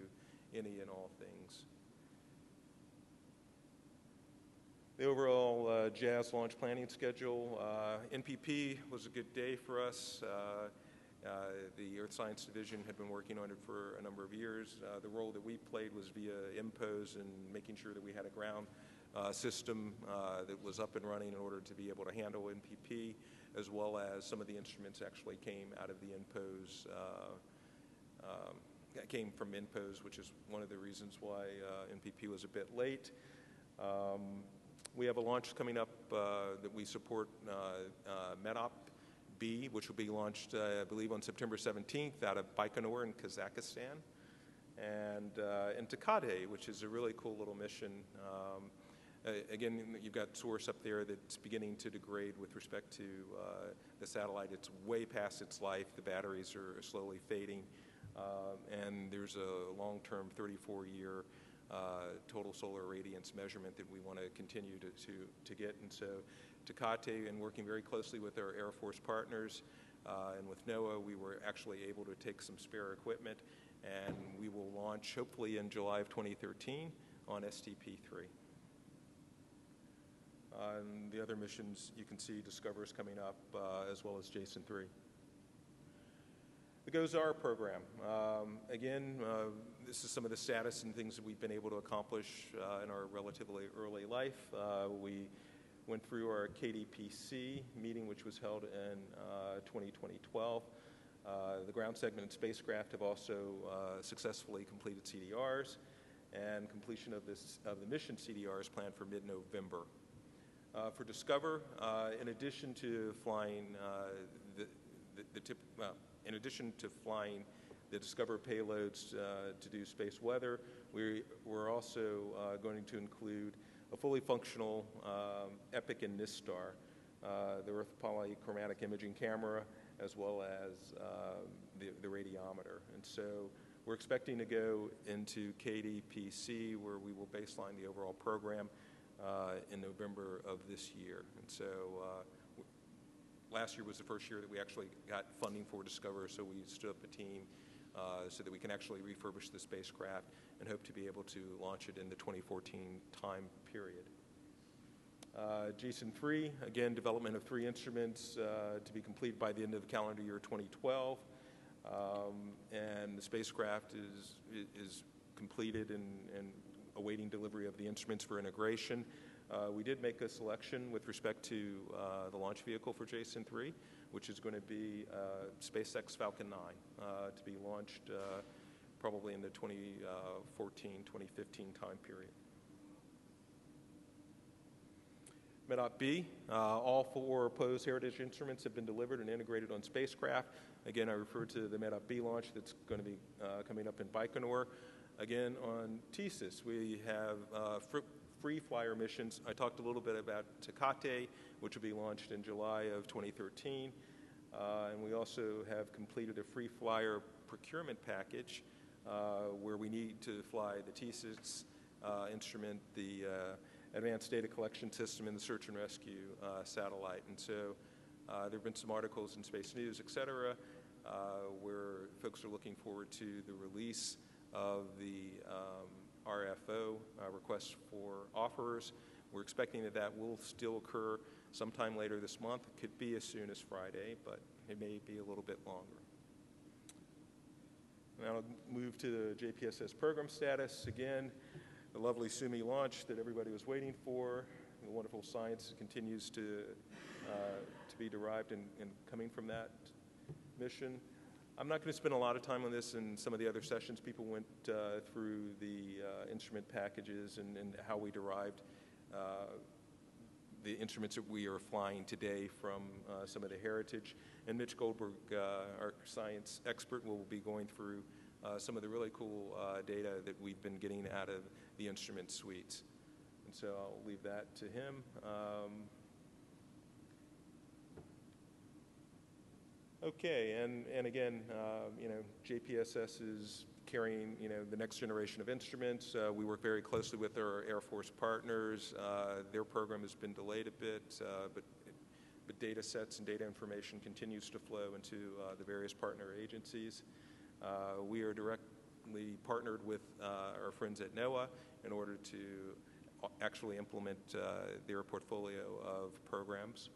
D: any and all things. The overall JAS launch planning schedule, NPP was a good day for us. The Earth Science Division had been working on it for a number of years. The role that we played was via IMPOS and making sure that we had a ground system that was up and running in order to be able to handle NPP, as well as some of the instruments actually came out of the IMPOS, came from IMPOS, which is one of the reasons why NPP was a bit late. We have a launch coming up that we support, MEDOP-B, which will be launched, I believe, on September 17th out of Baikonur in Kazakhstan, and Tecate, which is a really cool little mission. Again, you've got Source up there that's beginning to degrade with respect to the satellite. It's way past its life. The batteries are slowly fading, and there's a long-term 34-year total solar radiance measurement that we want to continue to get. And so Tecate, and working very closely with our Air Force partners and with Noaa, we were actually able to take some spare equipment, and we will launch hopefully in July of 2013 on STP-3. And the other missions you can see, Discover is coming up, as well as Jason-3. The GOES-R program. Again, this is some of the status and things that we've been able to accomplish in our relatively early life. We went through our KDPC meeting, which was held in 2012. The ground segment and spacecraft have also successfully completed CDRs, and completion of the mission CDR is planned for mid-November. For Discover, in addition to flying in addition to flying the Discover payloads to do space weather, we're also going to include a fully functional EPIC and NISTAR, the Earth polychromatic imaging camera, as well as the radiometer. And so we're expecting to go into KDPC, where we will baseline the overall program in November of this year. And so last year was the first year that we actually got funding for Discover, so we stood up a team so that we can actually refurbish the spacecraft and hope to be able to launch it in the 2014 time period. Jason-3, again, development of 3 instruments to be completed by the end of the calendar year 2012. And the spacecraft is completed and awaiting delivery of the instruments for integration. We did make a selection with respect to the launch vehicle for Jason-3, which is going to be SpaceX Falcon 9 to be launched probably in the 2014-2015 time period. MEDOP-B, all 4 POES heritage instruments have been delivered and integrated on spacecraft. Again, I referred to the MEDOP-B launch that's going to be coming up in Baikonur. Again, on TSIS, we have free flyer missions. I talked a little bit about Tecate, which will be launched in July of 2013. And we also have completed a free flyer procurement package where we need to fly the TSIS instrument, the Advanced Data Collection System, and the Search and Rescue satellite. And so there have been some articles in Space News, et cetera, where folks are looking forward to the release of the RFO, requests for offers. We're expecting that will still occur sometime later this month. It could be as soon as Friday, but it may be a little bit longer. Now I'll move to the JPSS program status. Again, the lovely Sumi launch that everybody was waiting for. The wonderful science continues to be derived and coming from that mission. I'm not going to spend a lot of time on this. In some of the other sessions, people went through the instrument packages and how we derived the instruments that we are flying today from some of the heritage. And Mitch Goldberg, our science expert, will be going through some of the really cool data that we've been getting out of the instrument suites. And so I'll leave that to him. Okay, and again, JPSS is carrying, the next generation of instruments. We work very closely with our Air Force partners. Their program has been delayed a bit, but data sets and data information continues to flow into the various partner agencies. We are directly partnered with our friends at Noaa in order to actually implement their portfolio of programs.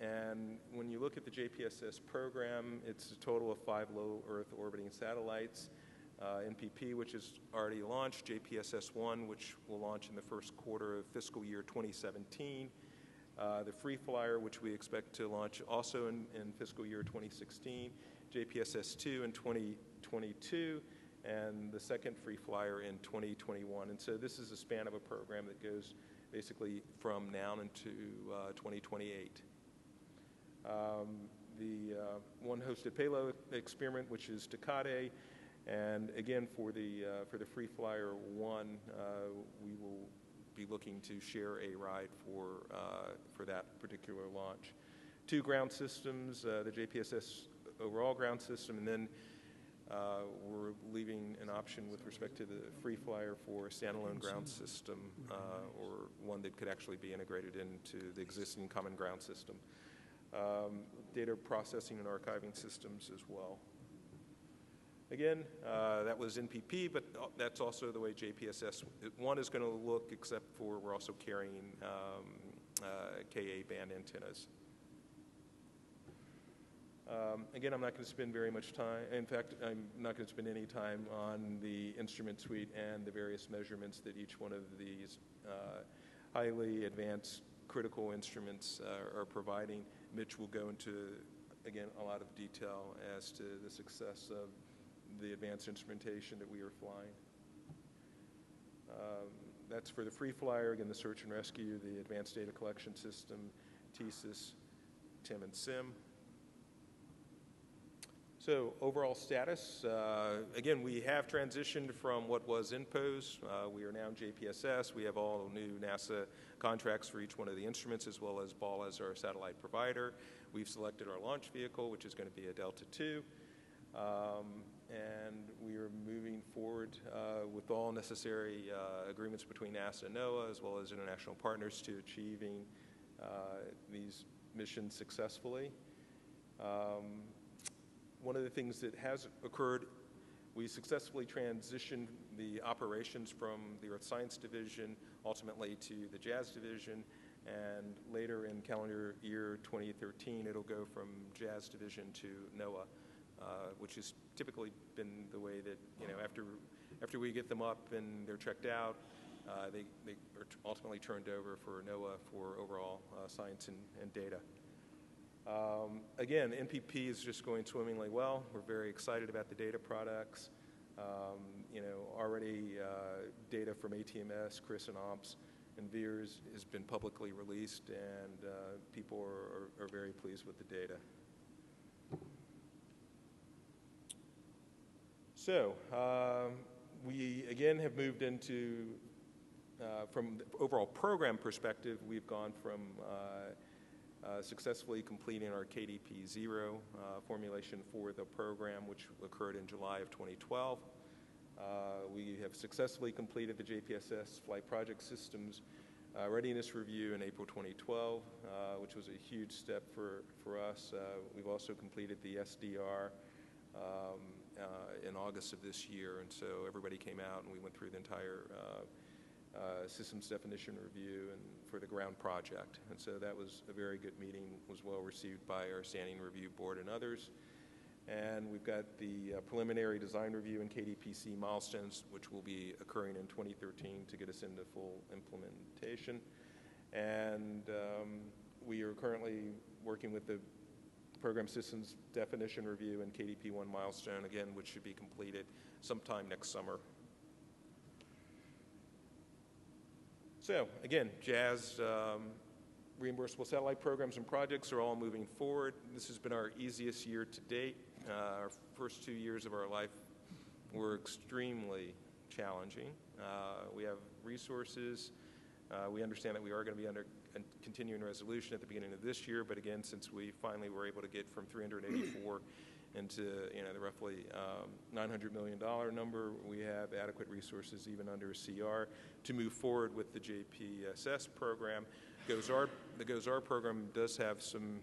D: And when you look at the JPSS program, it's a total of 5 low Earth orbiting satellites. NPP, which is already launched, JPSS-1, which will launch in the first quarter of fiscal year 2017, the Free Flyer, which we expect to launch also in fiscal year 2016, JPSS-2 in 2022, and the second Free Flyer in 2021. And so this is a span of a program that goes basically from now into 2028. The one hosted payload experiment, which is Decade, and again for the Free Flyer 1, we will be looking to share a ride for that particular launch. 2 ground systems, the JPSS overall ground system, and then we're leaving an option with respect to the Free Flyer for a standalone ground system, or one that could actually be integrated into the existing common ground system. Data processing and archiving systems as well. Again, that was NPP, but that's also the way JPSS-1 is going to look, except for we're also carrying Ka band antennas. Again, I'm not going to spend very much time. In fact, I'm not going to spend any time on the instrument suite and the various measurements that each one of these highly advanced critical instruments are providing. Mitch will go into, again, a lot of detail as to the success of the advanced instrumentation that we are flying. That's for the Free Flyer, again, the search and rescue, the advanced data collection system, TSIS, TIM, and SIM. So overall status, again, we have transitioned from what was INPOS. We are now in JPSS. We have all new NASA contracts for each one of the instruments, as well as Ball as our satellite provider. We've selected our launch vehicle, which is going to be a Delta II. And we are moving forward with all necessary agreements between NASA and Noaa, as well as international partners, to achieving these missions successfully. One of the things that has occurred, we successfully transitioned the operations from the Earth Science Division ultimately to the Jazz Division, and later in calendar year 2013, it'll go from Jazz Division to Noaa, which has typically been the way that, after we get them up and they're checked out, they are ultimately turned over for Noaa for overall science and data. Again, NPP is just going swimmingly well. We're very excited about the data products. Already data from ATMS, Chris and Ops, and VIIRS has been publicly released, and people are very pleased with the data. So we, again, have moved into, from the overall program perspective, we've gone from successfully completing our KDP-0 formulation for the program, which occurred in July of 2012. We have successfully completed the JPSS Flight Project Systems Readiness Review in April 2012, which was a huge step for us. We've also completed the SDR in August of this year, and so everybody came out and we went through the entire systems definition review and for the ground project. And so that was a very good meeting, was well received by our standing review board and others. And we've got the preliminary design review and KDPC milestones, which will be occurring in 2013 to get us into full implementation. And we are currently working with the program systems definition review and KDP1 milestone, again, which should be completed sometime next summer. So again, JAS reimbursable satellite programs and projects are all moving forward. This has been our easiest year to date. Our first 2 years of our life were extremely challenging. We have resources. We understand that we are going to be under a continuing resolution at the beginning of this year, but again, since we finally were able to get from 384 into the roughly $900 million number, we have adequate resources even under a CR to move forward with the JPSS program. The GOES-R program does have some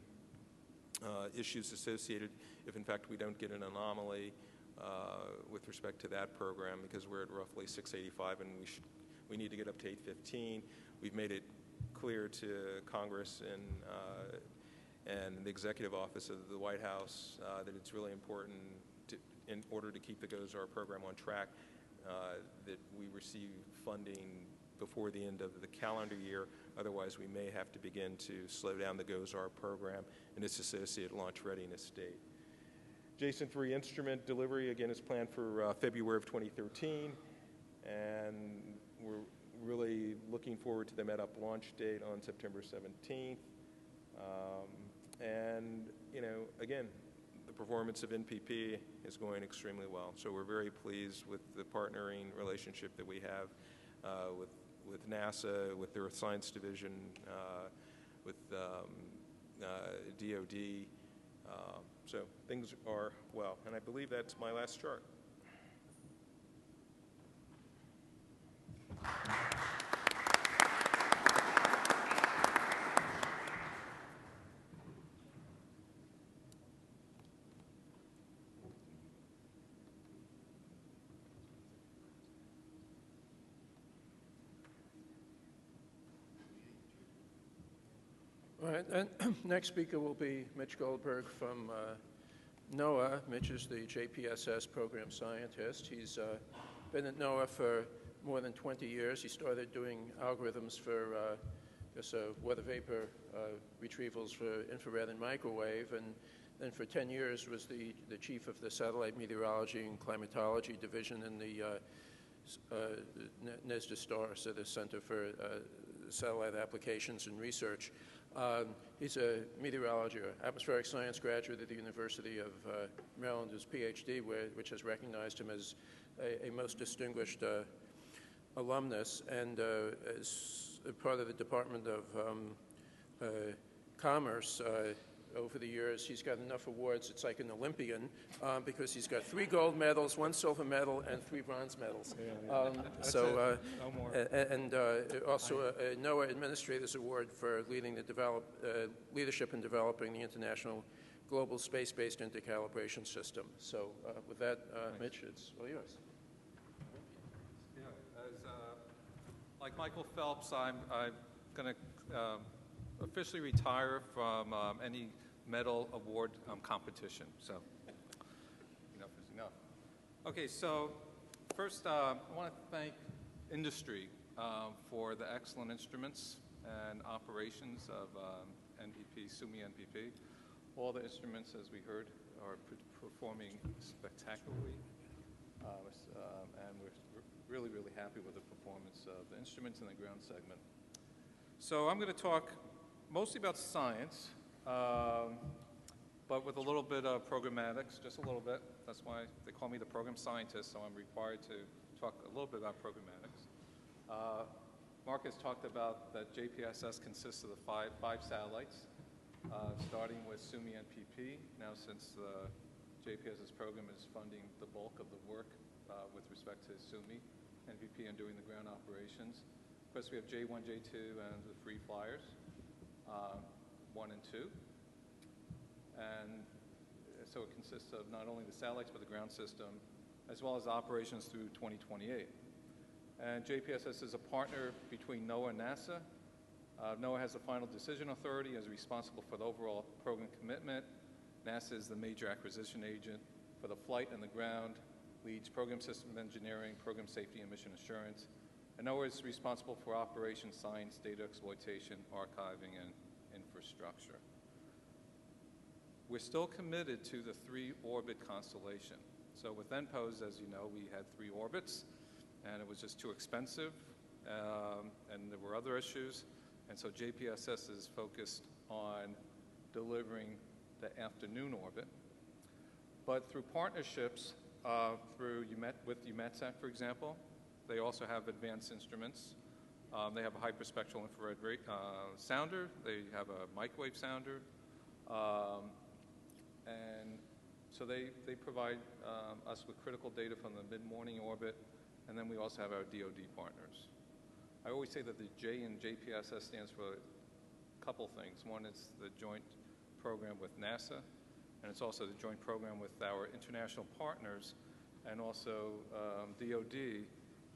D: issues associated if in fact we don't get an anomaly with respect to that program, because we're at roughly 685 and we need to get up to 815. We've made it clear to Congress and the Executive Office of the White House that it's really important in order to keep the GOES-R program on track, that we receive funding before the end of the calendar year. Otherwise, we may have to begin to slow down the GOES-R program and its associated launch readiness date. JSON-3 instrument delivery, again, is planned for February of 2013, and we're really looking forward to the MEDUP launch date on September 17th. And, again, the performance of NPP is going extremely well. So we're very pleased with the partnering relationship that we have with NASA, with the Earth Science Division, with DOD. So things are well. And I believe that's my last chart.
A: All right, and next speaker will be Mitch Goldberg from Noaa. Mitch is the JPSS program scientist. He's been at Noaa for more than 20 years. He started doing algorithms for weather vapor retrievals for infrared and microwave, and then for 10 years was the chief of the Satellite Meteorology and Climatology Division in the NESDA STAR, so the Center for Satellite Applications and Research. He's a meteorology or atmospheric science graduate at the University of Maryland, his PhD, which has recognized him as a most distinguished alumnus, and as part of the Department of Commerce. Over the years, he's got enough awards, it's like an Olympian, because he's got 3 gold medals, 1 silver medal, and 3 bronze medals.
E: No more.
A: And also a Noaa Administrator's Award for leading the leadership in developing the International Global Space-Based Intercalibration System. So with that, Mitch, it's all yours.
E: Yeah, like Michael Phelps, I'm going to officially retire from any medal award competition. So enough is enough. Okay, so first I want to thank industry for the excellent instruments and operations of NPP, SUMI NPP. All the instruments, as we heard, are performing spectacularly, and we're really, really happy with the performance of the instruments in the ground segment. So I'm going to talk mostly about science, but with a little bit of programmatics, just a little bit. That's why they call me the program scientist, so I'm required to talk a little bit about programmatics. Mark has talked about that JPSS consists of the five satellites, starting with SUMI NPP. Now, since the JPSS program is funding the bulk of the work with respect to SUMI NPP and doing the ground operations. Of course, we have J1, J2, and the free flyers. 1 and 2, and so it consists of not only the satellites but the ground system, as well as operations through 2028. And JPSS is a partner between Noaa and NASA. Noaa has the final decision authority, is responsible for the overall program commitment. NASA is the major acquisition agent for the flight and the ground, leads program system engineering, program safety and mission assurance. And Noaa is responsible for operations, science, data exploitation, archiving, and infrastructure. We're still committed to the 3-orbit constellation. So with NPOS, as you know, we had 3 orbits, and it was just too expensive. and there were other issues. And so JPSS is focused on delivering the afternoon orbit. But through partnerships, with UMETSAT, for example, they also have advanced instruments. They have a hyperspectral infrared sounder. They have a microwave sounder. And so they provide us with critical data from the mid-morning orbit, and then we also have our DoD partners. I always say that the J in JPSS stands for a couple things. One is the joint program with NASA, and it's also the joint program with our international partners, and also DoD,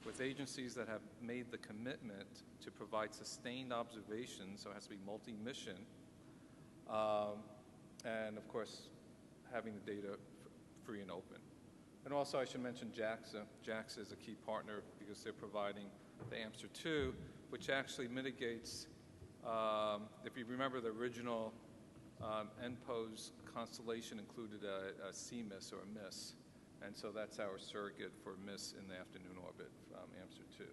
E: with agencies that have made the commitment to provide sustained observations, so it has to be multi-mission, and of course, having the data free and open. And also I should mention JAXA. JAXA is a key partner because they're providing the AMSTER-2, which actually mitigates, if you remember the original NPOS constellation included a CMIS or a MISS. And so that's our surrogate for MISS in the afternoon orbit from AMSTER-2.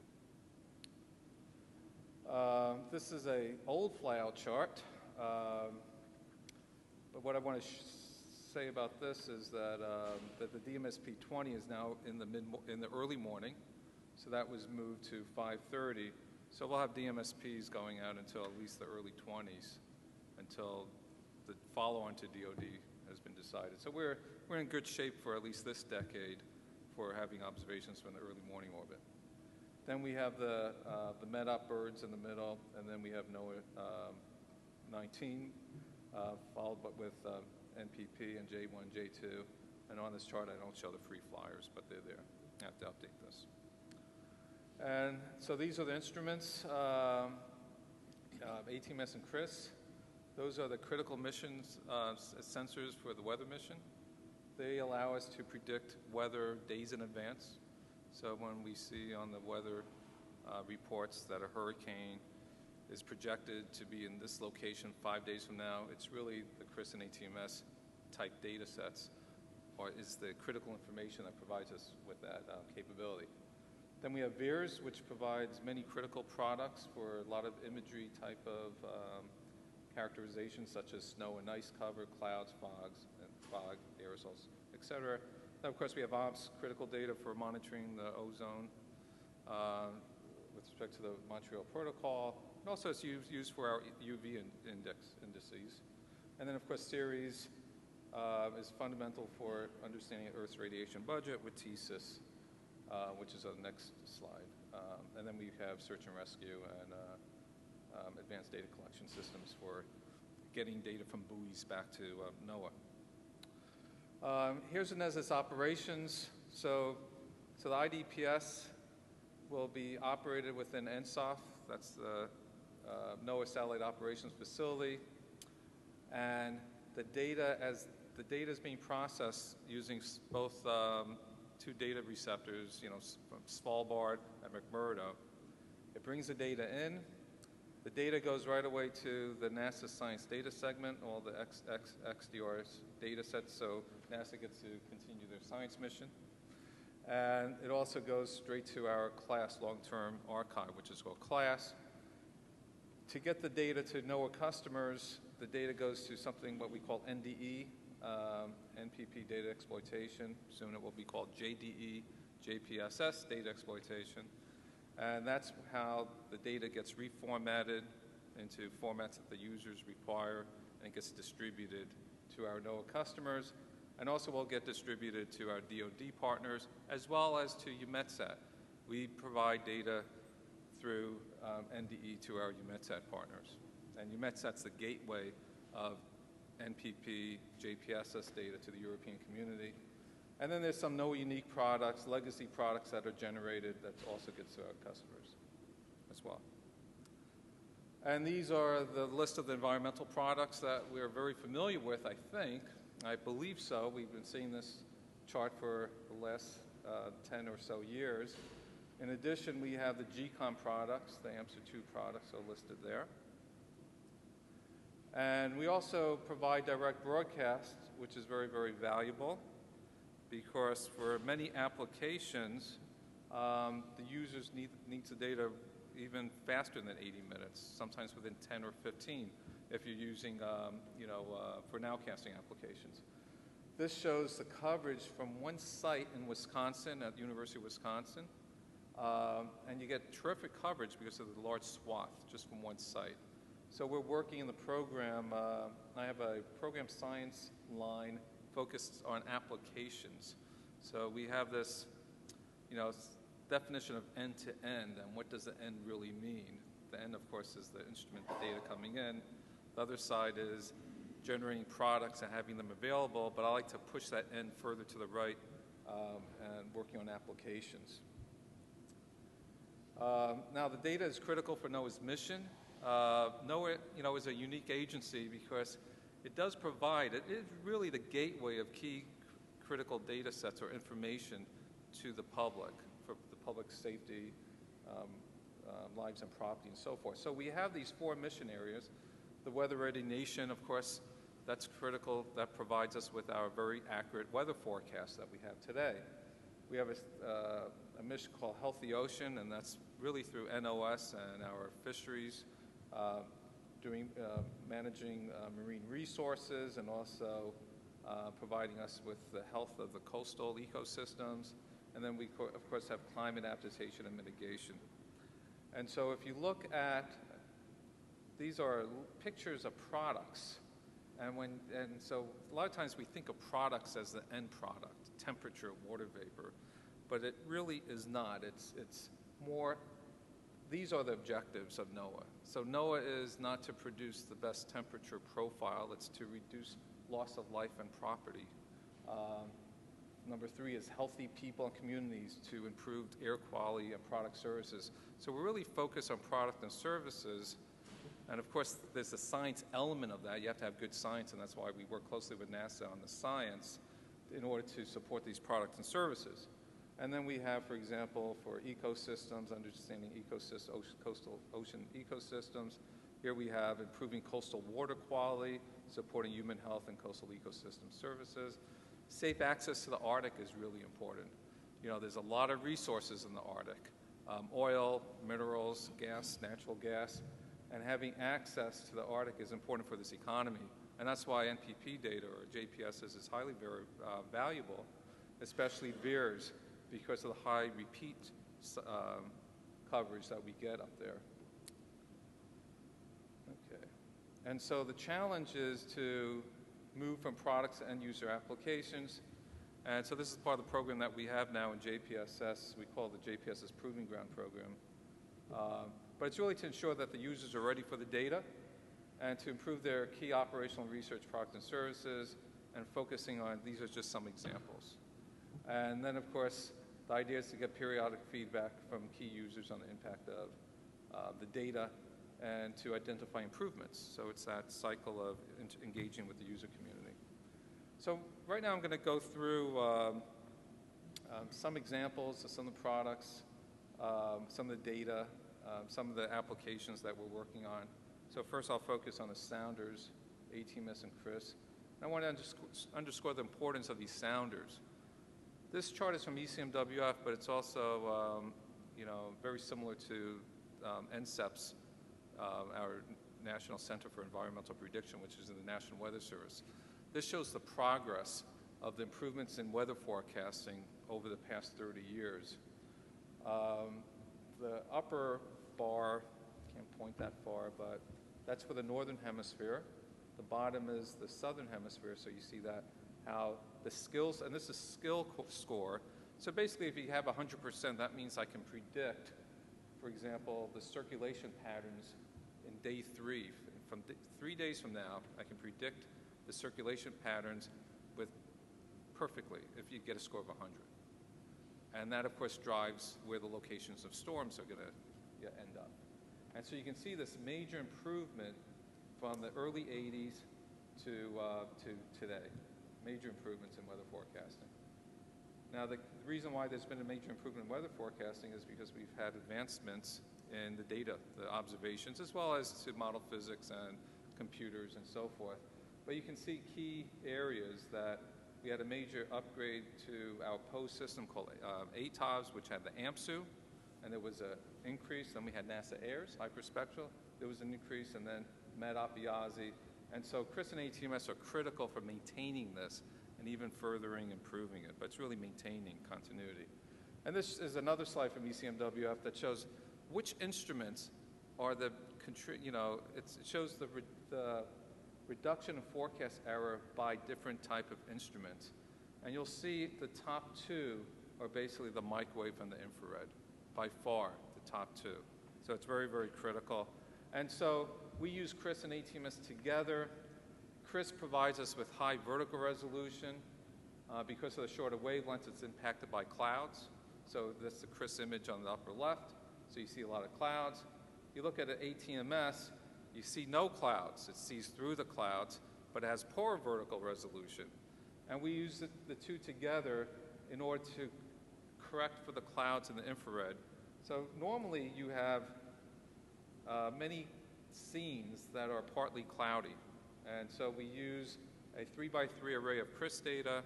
E: This is an old flyout chart. But what I want to say about this is that, that the DMSP-20 is now in the early morning. So that was moved to 5:30. So we'll have DMSPs going out until at least the early 20s, until the follow-on to DoD has been decided. So we're in good shape for at least this decade for having observations from the early morning orbit. Then we have the MEDOP birds in the middle, and then we have Noaa 19, followed with NPP and J1, J2. And on this chart, I don't show the free flyers, but they're there. I have to update this. And so these are the instruments, ATMS and CRIS. Those are the critical missions sensors for the weather mission. They allow us to predict weather days in advance. So when we see on the weather reports that a hurricane is projected to be in this location 5 days from now, it's really the CRIS and ATMS type data sets, or is the critical information that provides us with that capability. Then we have VIRS, which provides many critical products for a lot of imagery type of characterizations, such as snow and ice cover, clouds, fog, aerosols, etc. Then, of course, we have OPS, critical data for monitoring the ozone with respect to the Montreal Protocol. And also, it's used for our UV indices. And then, of course, CERES is fundamental for understanding Earth's radiation budget with TSIS, which is on the next slide. And then we have search and rescue and advanced data collection systems for getting data from buoys back to Noaa. Here's the NESIS operations. So the IDPS will be operated within NSOF. That's the Noaa Satellite Operations Facility. And the data is being processed using both two data receptors, from Svalbard and McMurdo. It brings the data in. The data goes right away to the NASA Science Data Segment, all the XDR data sets, so NASA gets to continue their science mission. And it also goes straight to our CLASS long-term archive, which is called CLASS. To get the data to NOAA customers, the data goes to something what we call NDE, NPP data exploitation. Soon it will be called JDE, JPSS data exploitation. And that's how the data gets reformatted into formats that the users require and gets distributed to our NOAA customers, and also will get distributed to our DoD partners as well as to UMETSAT. We provide data through NDE to our UMETSAT partners. And UMETSAT's the gateway of NPP, JPSS data to the European community. And then there's some NOAA unique products, legacy products that are generated that also gets to our customers as well. And these are the list of the environmental products that we're very familiar with, I think. I believe so. We've been seeing this chart for the last 10 or so years. In addition, we have the GCOM products, the AMSTER-2 products are listed there. And we also provide direct broadcast, which is very, very valuable, because for many applications, the users need the data, even faster than 80 minutes, sometimes within 10 or 15 if you're using, for nowcasting applications. This shows the coverage from one site in Wisconsin, at the University of Wisconsin, and you get terrific coverage because of the large swath just from one site. So we're working in the program. I have a program science line focused on applications. So we have this, definition of end-to-end, and what does the end really mean? The end, of course, is the instrument data coming in. The other side is generating products and having them available, but I like to push that end further to the right and working on applications. Now, the data is critical for NOAA's mission. NOAA, is a unique agency because it does provide, it is really the gateway of key critical data sets or information to the public, for the public safety, lives and property and so forth. So we have these 4 mission areas. The Weather Ready Nation, of course, that's critical. That provides us with our very accurate weather forecast that we have today. We have a mission called Healthy Ocean, and that's really through NOS and our fisheries, managing marine resources, and also providing us with the health of the coastal ecosystems. And then we, of course, have climate adaptation and mitigation. And so if you look at, these are pictures of products. And so a lot of times we think of products as the end product, temperature, water vapor, but it really is not. It's more, these are the objectives of NOAA. So NOAA is not to produce the best temperature profile, it's to reduce loss of life and property. Number 3 is healthy people and communities to improve air quality and product services. So we're really focused on product and services. And of course, there's a science element of that. You have to have good science, and that's why we work closely with NASA on the science in order to support these products and services. And then we have, for example, for ecosystems, understanding coastal ocean ecosystems. Here we have improving coastal water quality, supporting human health and coastal ecosystem services. Safe access to the Arctic is really important. There's a lot of resources in the Arctic, oil, minerals, gas, natural gas, and having access to the Arctic is important for this economy. And that's why NPP data, or JPSs, is highly very valuable, especially VIIRS, because of the high repeat coverage that we get up there. Okay. And so the challenge is to move from products to end-user applications. And so this is part of the program that we have now in JPSS. We call it the JPSS Proving Ground Program. But it's really to ensure that the users are ready for the data and to improve their key operational research products and services, and focusing on, these are just some examples. And then, of course, the idea is to get periodic feedback from key users on the impact of the data and to identify improvements. So it's that cycle of engaging with the user community. So right now I'm going to go through some examples of some of the products, some of the data, some of the applications that we're working on. So first I'll focus on the sounders, ATMS and CRIS. And I want to underscore the importance of these sounders. This chart is from ECMWF, but it's also very similar to NCEP's, our National Center for Environmental Prediction, which is in the National Weather Service. This shows the progress of the improvements in weather forecasting over the past 30 years. The upper bar, can't point that far, but that's for the northern hemisphere. The bottom is the southern hemisphere, so you see that how the skills, and this is skill score. So basically, if you have 100%, that means I can predict, for example, the circulation patterns in day 3. From 3 days from now, I can predict the circulation patterns perfectly if you get a score of 100. And that, of course, drives where the locations of storms are going to end up. And so you can see this major improvement from the early 80s to today. Major improvements in weather forecasting. Now, the reason why there's been a major improvement in weather forecasting is because we've had advancements in the data, the observations, as well as to model physics and computers and so forth. But you can see key areas that we had a major upgrade to our POS system called ATOVS, which had the AMSU, and there was an increase. Then we had NASA AIRS, hyperspectral. There was an increase, and then MEDOP, IASI. And so CRIS and ATMS are critical for maintaining this and even furthering improving it, but it's really maintaining continuity. And this is another slide from ECMWF that shows which instruments are the, it shows the reduction in forecast error by different type of instruments. And you'll see the top two are basically the microwave and the infrared, by far the top two. So it's very, very critical. And so we use CRIS and ATMS together. CRIS provides us with high vertical resolution. Because of the shorter wavelengths, it's impacted by clouds. So that's the CRIS image on the upper left. So you see a lot of clouds. You look at an ATMS, you see no clouds. It sees through the clouds, but it has poor vertical resolution. And we use the two together in order to correct for the clouds in the infrared. So normally you have many scenes that are partly cloudy. And so we use a 3x3 array of CRIS data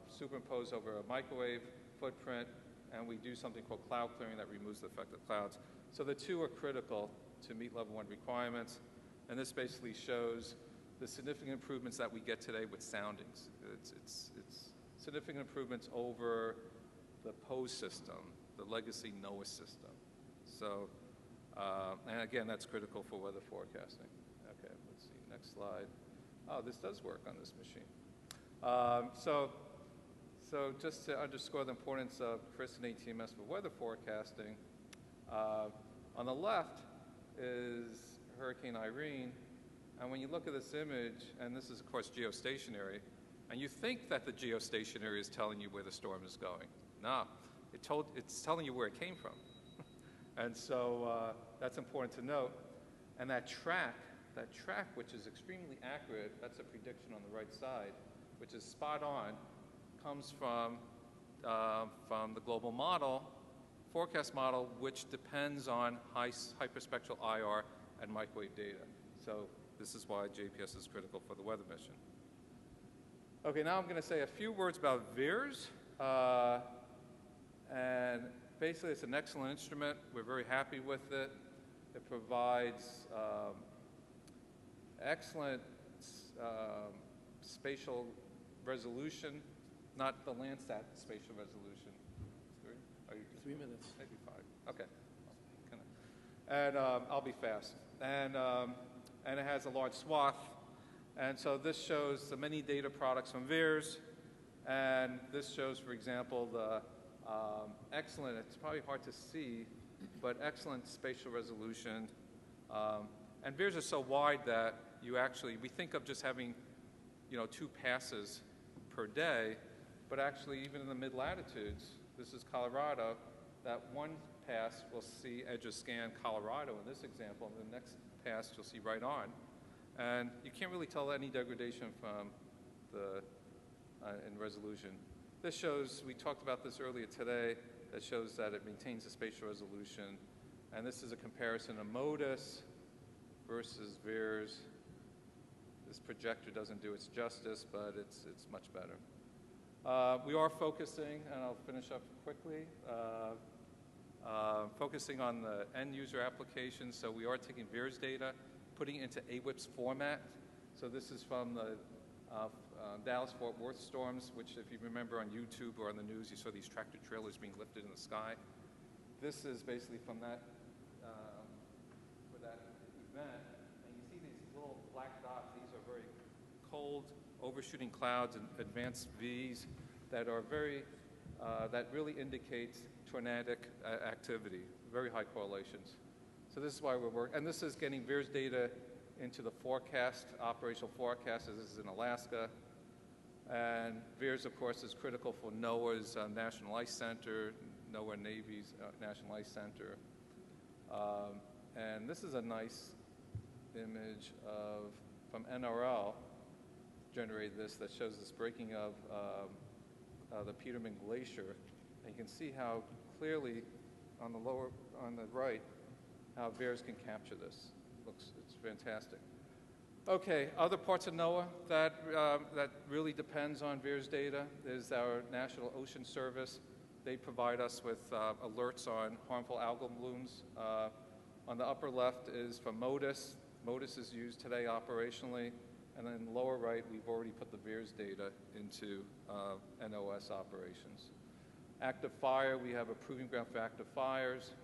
E: superimposed over a microwave footprint, and we do something called cloud clearing that removes the effect of clouds. So the two are critical to meet level 1 requirements, and this basically shows the significant improvements that we get today with soundings. It's significant improvements over the POSE system, the legacy Noaa system. So, and again, that's critical for weather forecasting. Okay, let's see, next slide. Oh, this does work on this machine. So just to underscore the importance of CRIS and ATMS for weather forecasting, on the left is Hurricane Irene, and when you look at this image, and this is of course geostationary, and you think that the geostationary is telling you where the storm is going. No, it's telling you where it came from. And so that's important to note. And that track which is extremely accurate, that's a prediction on the right side, which is spot on, comes from the global model, forecast model, which depends on hyperspectral IR and microwave data. So this is why JPS is critical for the weather mission. Okay, now I'm going to say a few words about VIIRS. And basically, it's an excellent instrument. We're very happy with it. It provides excellent spatial resolution, not the Landsat spatial resolution.
A: 3 minutes.
E: Maybe 5. Okay. And I'll be fast. And it has a large swath. And so this shows the many data products from VIIRS. And this shows, for example, the excellent, it's probably hard to see, but excellent spatial resolution. And VIIRS are so wide that we think of just having, 2 passes per day, but actually even in the mid-latitudes, this is Colorado, that one pass will see edge of scan Colorado in this example, and the next pass you'll see right on. And you can't really tell any degradation from in resolution. This shows, we talked about this earlier today, that shows that it maintains the spatial resolution. And this is a comparison of MODIS versus VIIRS. This projector doesn't do its justice, but it's much better. We are focusing, and I'll finish up quickly, focusing on the end user applications. So we are taking VIIRS data, putting it into AWIPS format. So this is from the Dallas-Fort Worth storms, which if you remember on YouTube or on the news, you saw these tractor trailers being lifted in the sky. This is basically from that, for that event. And you see these little black dots. These are very cold, overshooting clouds and advanced Vs that are very, that really indicates tornadic activity, very high correlations. So this is why we're working, and this is getting VIIRS data into the forecast, operational forecast, as this is in Alaska. And VIIRS, of course, is critical for NOAA's National Ice Center, NOAA Navy's National Ice Center. And this is a nice image from NRL, generated this, that shows this breaking of the Peterman Glacier. And you can see how clearly on the right, how VIIRS can capture this. It's fantastic. Okay, other parts of NOAA that really depends on VIIRS data is our National Ocean Service. They provide us with alerts on harmful algal blooms. On the upper left is from MODIS. MODIS is used today operationally. And then lower right, we've already put the VIIRS data into NOS operations. Active fire, we have a proving ground for active fires.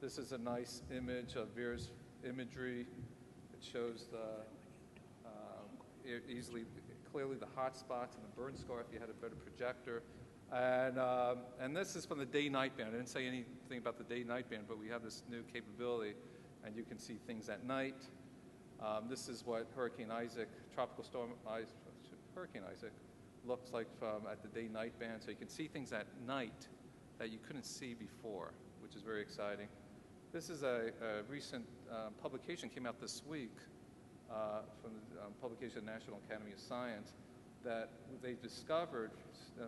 E: This is a nice image of VIIRS imagery. It shows clearly the hot spots and the burn scar if you had a better projector. And this is from the day-night band. I didn't say anything about the day-night band, but we have this new capability, and you can see things at night. This is what Hurricane Isaac, Hurricane Isaac, looks like at the day-night band. So you can see things at night that you couldn't see before, which is very exciting. This is a recent publication came out this week from the publication of the National Academy of Science that they discovered,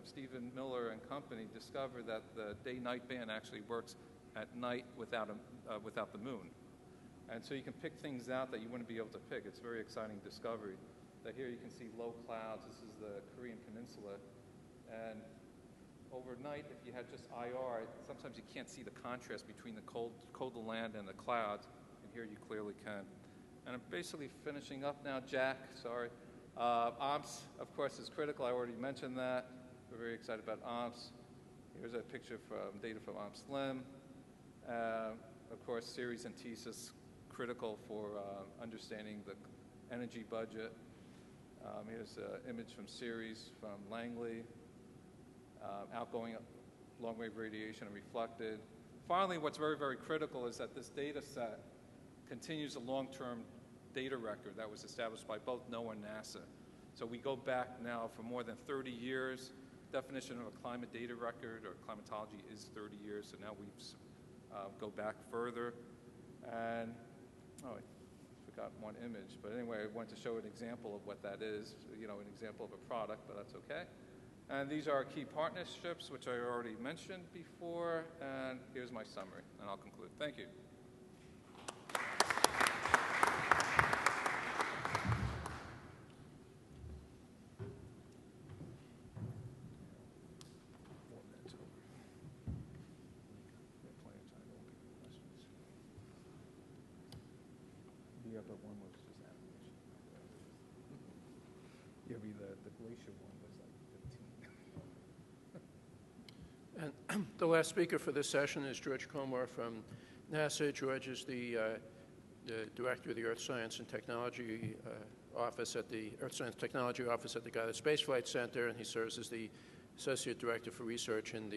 E: Stephen Miller and company discovered that the day-night band actually works at night without the moon. And so you can pick things out that you wouldn't be able to pick. It's a very exciting discovery. That here you can see low clouds. This is the Korean Peninsula. And overnight, if you had just IR, sometimes you can't see the contrast between the cold of land and the clouds. And here you clearly can. And I'm basically finishing up now. Jack, sorry. OMPS, of course, is critical. I already mentioned that. We're very excited about OMPS. Here's a picture from data from OMPS LIM. Of course, Ceres and TSIS, critical for understanding the energy budget. Here's an image from Ceres, from Langley. Outgoing long-wave radiation and reflected. Finally, what's very, very critical is that this data set continues a long-term data record that was established by both NOAA and NASA. So we go back now for more than 30 years. Definition of a climate data record or climatology is 30 years, so now we go back further. And, I forgot one image, but anyway, I wanted to show an example of what that is, an example of a product, but that's okay. And these are our key partnerships, which I already mentioned before, and here's my summary, and I'll conclude. Thank you.
F: But one was just average. The glacier one was like 15.
A: And the last speaker for this session is Jorge Como from NASA. George is the director of the Earth Science and Technology Office at the Earth Science Technology Office at the Goddard Space Flight Center, and he serves as the associate director for research in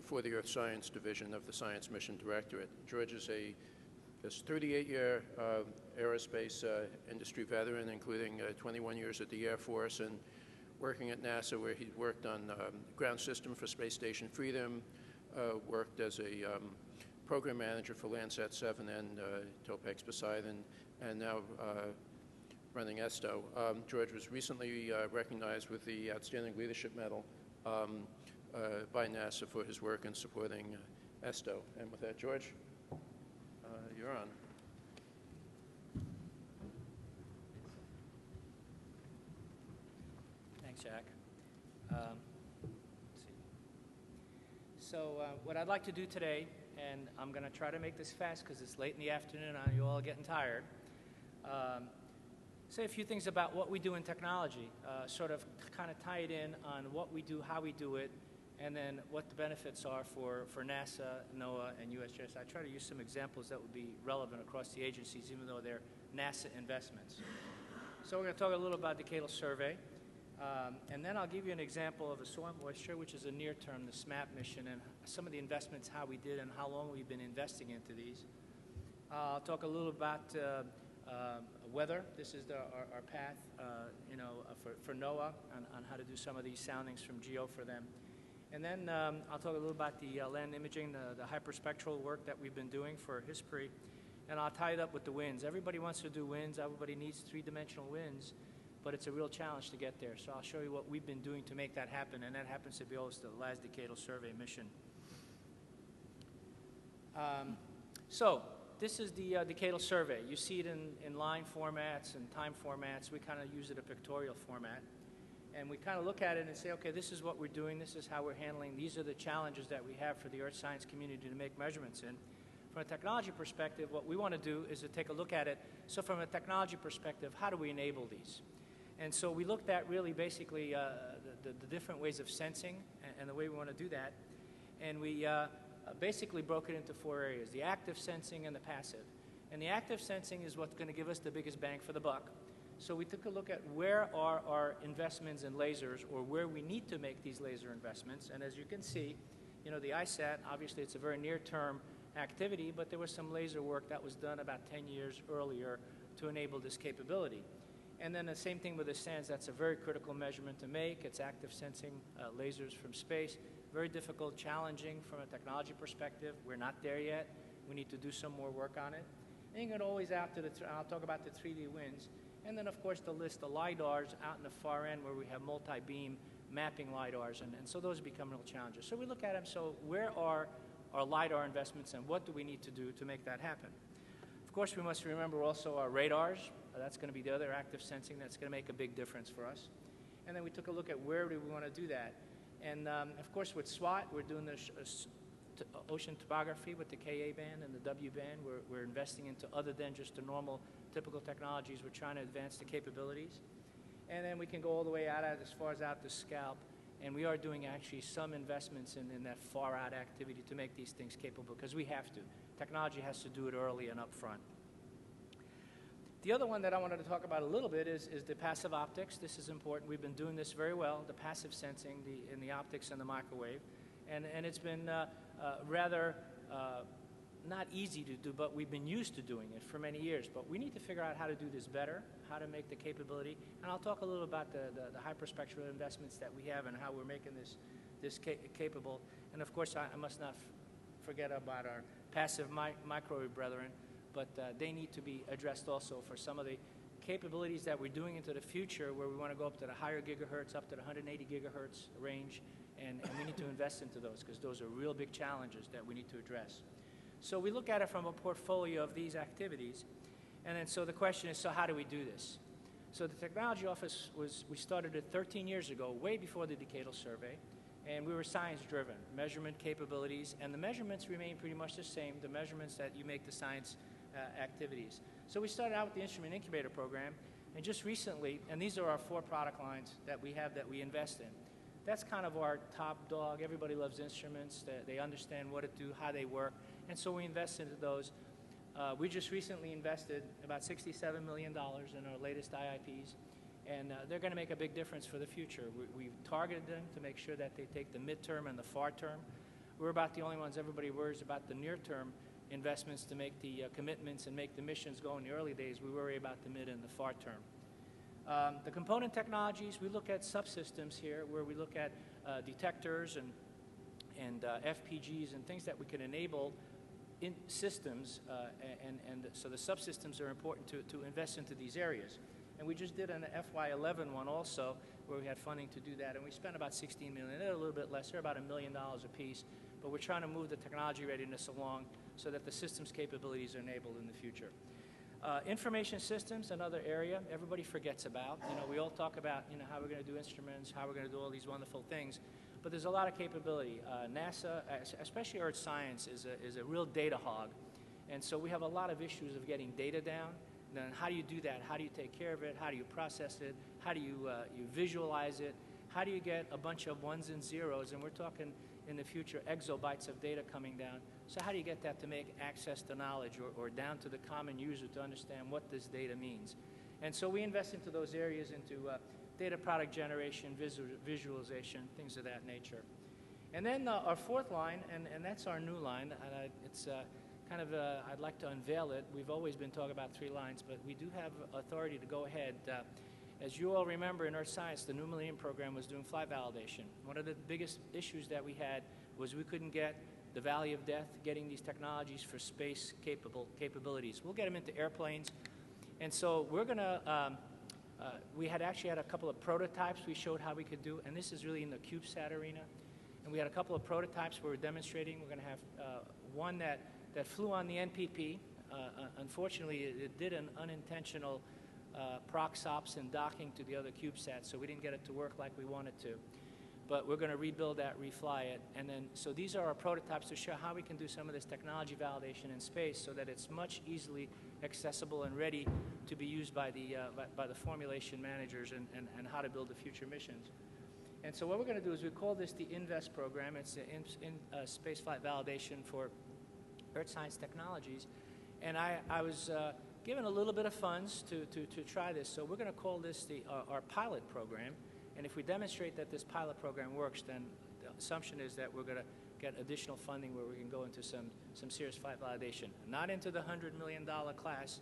A: for the Earth Science Division of the Science Mission Directorate. George is a 38-year aerospace industry veteran, including 21 years at the Air Force and working at NASA, where he worked on ground system for Space Station Freedom, worked as a program manager for Landsat 7 and Topex Poseidon, and now running ESTO. George was recently recognized with the Outstanding Leadership Medal by NASA for his work in supporting ESTO. And with that, George, you're on.
G: Thanks, Jack. Let's see. So what I'd like to do today, and I'm going to try to make this fast because it's late in the afternoon and you're all getting tired, say a few things about what we do in technology, sort of kind of tie it in on what we do, how we do it, and then what the benefits are for NASA, NOAA, and USGS. I try to use some examples that would be relevant across the agencies, even though they're NASA investments. So we're going to talk a little about the decadal survey, and then I'll give you an example of a soil moisture, which is a near-term, the SMAP mission, and some of the investments, how we did and how long we've been investing into these. I'll talk a little about weather. This is our path, for NOAA on how to do some of these soundings from GEO for them. And then I'll talk a little about the land imaging, the hyperspectral work that we've been doing for history, and I'll tie it up with the winds. Everybody wants to do winds. Everybody needs three-dimensional winds, but it's a real challenge to get there. So I'll show you what we've been doing to make that happen, and that happens to be also the last decadal survey mission. So this is the decadal survey. You see it in line formats and time formats. We kind of use it a pictorial format. And we kind of look at it and say, okay, this is what we're doing, this is how we're handling, these are the challenges that we have for the earth science community to make measurements in. From a technology perspective, what we want to do is to take a look at it. So from a technology perspective, how do we enable these? And so we looked at really basically the different ways of sensing and the way we want to do that. And we basically broke it into 4 areas: the active sensing and the passive. And the active sensing is what's going to give us the biggest bang for the buck. So we took a look at where are our investments in lasers, or where we need to make these laser investments. And as you can see, you know, the ISAT, obviously it's a very near-term activity, but there was some laser work that was done about 10 years earlier to enable this capability. And then the same thing with the SANS. That's a very critical measurement to make. It's active sensing lasers from space. Very difficult, challenging from a technology perspective. We're not there yet. We need to do some more work on it. And you can always, after I'll talk about the 3D winds. And then, of course, the list of LiDARs out in the far end where we have multi-beam mapping LiDARs. And so those become real challenges. So we look at them. So where are our LiDAR investments, and what do we need to do to make that happen? Of course, we must remember also our radars. That's going to be the other active sensing that's going to make a big difference for us. And then we took a look at where do we want to do that. And, of course, with SWAT, we're doing the ocean topography with the Ka band and the W band. We're investing into other than just the normal typical technologies. We're trying to advance the capabilities. And then we can go all the way out as far as out to scalp. And we are doing actually some investments in that far out activity to make these things capable, because we have to. Technology has to do it early and up front. The other one that I wanted to talk about a little bit is the passive optics. This is important. We've been doing this very well, the passive sensing in the optics and the microwave. And it's been rather not easy to do, but we've been used to doing it for many years. But we need to figure out how to do this better, how to make the capability. And I'll talk a little about the hyperspectral investments that we have and how we're making this capable. And of course, I must not forget about our passive microwave brethren, but they need to be addressed also for some of the capabilities that we're doing into the future, where we want to go up to the higher gigahertz, up to the 180 gigahertz range, and we need to invest into those, because those are real big challenges that we need to address. So we look at it from a portfolio of these activities, and then so the question is, so how do we do this? So the technology office we started it 13 years ago, way before the decadal survey, and we were science-driven, measurement capabilities, and the measurements remain pretty much the same, the measurements that you make the science activities. So we started out with the Instrument Incubator program, and just recently, and these are our 4 product lines that we have that we invest in. That's kind of our top dog. Everybody loves instruments. They understand what it do, how they work, and so we invest into those. We just recently invested about $67 million in our latest IIPs, and they're going to make a big difference for the future. We've targeted them to make sure that they take the midterm and the far term. We're about the only ones everybody worries about the near-term investments to make the commitments and make the missions go in the early days. We worry about the mid and the far term. The component technologies, we look at subsystems here, where we look at detectors and FPGs and things that we can enable in systems, and so the subsystems are important to invest into these areas. And we just did an FY11 one also, where we had funding to do that, and we spent about $16 million. They're a little bit less, they're about $1 million a piece, but we're trying to move the technology readiness along so that the systems capabilities are enabled in the future. Information systems, another area everybody forgets about. You know, we all talk about, you know, how we're going to do instruments, how we're going to do all these wonderful things, but there's a lot of capability. NASA, especially Earth Science, is a real data hog, and so we have a lot of issues of getting data down. Then how do you do that? How do you take care of it? How do you process it? How do you visualize it? How do you get a bunch of ones and zeros? And we're talking in the future exabytes of data coming down. So how do you get that to make access to knowledge or down to the common user to understand what this data means? And so we invest into those areas, into data product generation, visualization, things of that nature. And then our 4th line, and that's our new line, and it's kind of, I'd like to unveil it. We've always been talking about 3 lines, but we do have authority to go ahead. As you all remember, in Earth Science, the New Millennium Program was doing flight validation. One of the biggest issues that we had was we couldn't get the valley of death, getting these technologies for space capabilities. We'll get them into airplanes. And so we're going to, we had actually had a couple of prototypes we showed how we could do, and this is really in the CubeSat arena. And we had a couple of prototypes we were demonstrating. We're going to have one that flew on the NPP. Unfortunately, it did an unintentional prox ops and docking to the other CubeSats, so we didn't get it to work like we wanted to. But we're going to rebuild that, refly it, and then, so these are our prototypes to show how we can do some of this technology validation in space so that it's much easily accessible and ready to be used by the formulation managers and how to build the future missions. And so what we're going to do is we call this the INVEST program. It's the Spaceflight Validation for Earth Science Technologies. And I was given a little bit of funds to try this, so we're going to call this our pilot program. And if we demonstrate that this pilot program works, then the assumption is that we're going to get additional funding where we can go into some serious flight validation. Not into the $100 million class,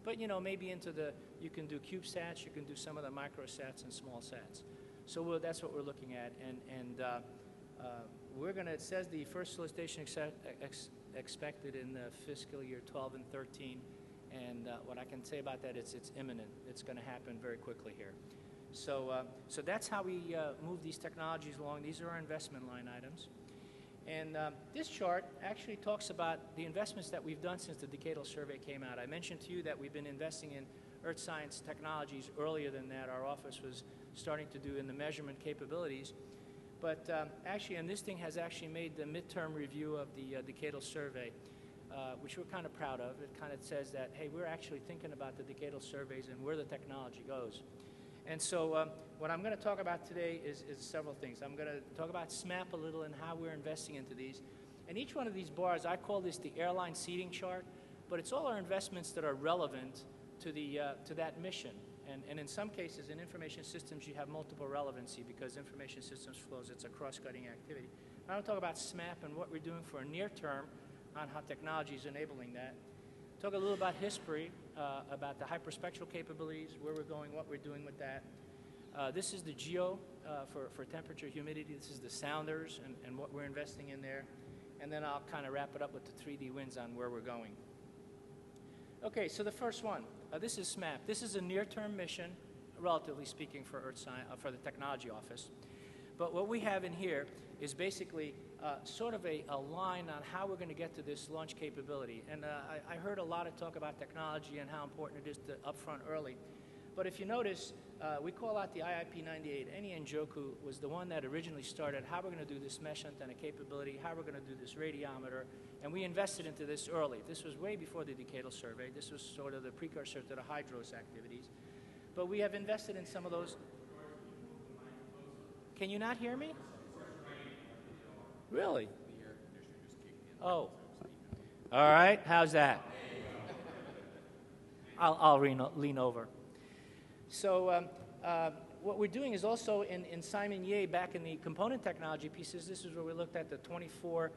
G: but maybe into you can do CubeSats, you can do some of the microsats and small sats. So that's what we're looking at. And we're going to, it says the first solicitation expected in the fiscal year 12 and 13. And what I can say about that is it's imminent. It's going to happen very quickly here. So that's how we move these technologies along. These are our investment line items. And this chart actually talks about the investments that we've done since the decadal survey came out. I mentioned to you that we've been investing in earth science technologies earlier than that. Our office was starting to do in the measurement capabilities. But actually, and this thing has actually made the midterm review of the decadal survey, which we're kind of proud of. It kind of says that, hey, we're actually thinking about the decadal surveys and where the technology goes. And so what I'm going to talk about today is several things. I'm going to talk about SMAP a little and how we're investing into these. And each one of these bars, I call this the airline seating chart, but it's all our investments that are relevant to that mission. And in some cases, in information systems, you have multiple relevancy because information systems flows, it's a cross-cutting activity. I want to talk about SMAP and what we're doing for a near term on how technology is enabling that. Talk a little about history, about the hyperspectral capabilities, where we're going, what we're doing with that. This is the GEO for temperature, humidity. This is the sounders and what we're investing in there. And then I'll kind of wrap it up with the 3D winds on where we're going. Okay, so the first one, this is SMAP. This is a near-term mission, relatively speaking, for Earth Science, for the technology office. But what we have in here is basically sort of a line on how we're going to get to this launch capability. And I heard a lot of talk about technology and how important it is to upfront early. But if you notice, we call out the IIP-98. Eni and Joku was the one that originally started how we're going to do this mesh antenna capability, how we're going to do this radiometer, and we invested into this early. This was way before the decadal survey. This was sort of the precursor to the hydros activities. But we have invested in some of those. Can you not hear me? Really? Oh. All right. How's that? I'll lean over. So what we're doing is also in Simon Yeh, back in the component technology pieces, this is where we looked at the 24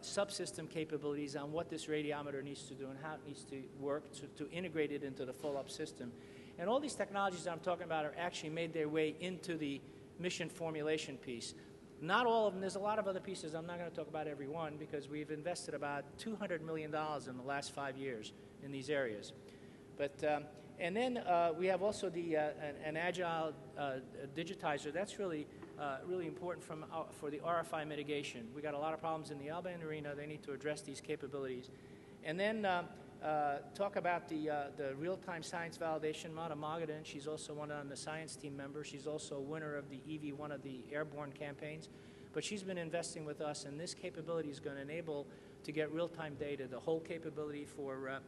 G: subsystem capabilities on what this radiometer needs to do and how it needs to work to integrate it into the full-up system. And all these technologies that I'm talking about are actually made their way into the mission formulation piece. Not all of them. There's a lot of other pieces. I'm not going to talk about every one because we've invested about $200 million in the last 5 years in these areas. But and then we have also an agile digitizer. That's really important for the RFI mitigation. We got a lot of problems in the L-band arena. They need to address these capabilities. And then talk about the real-time science validation. Mata Magadan, she's also one of the science team members. She's also a winner of the EV, one of the airborne campaigns. But she's been investing with us, and this capability is going to enable to get real-time data, the whole capability for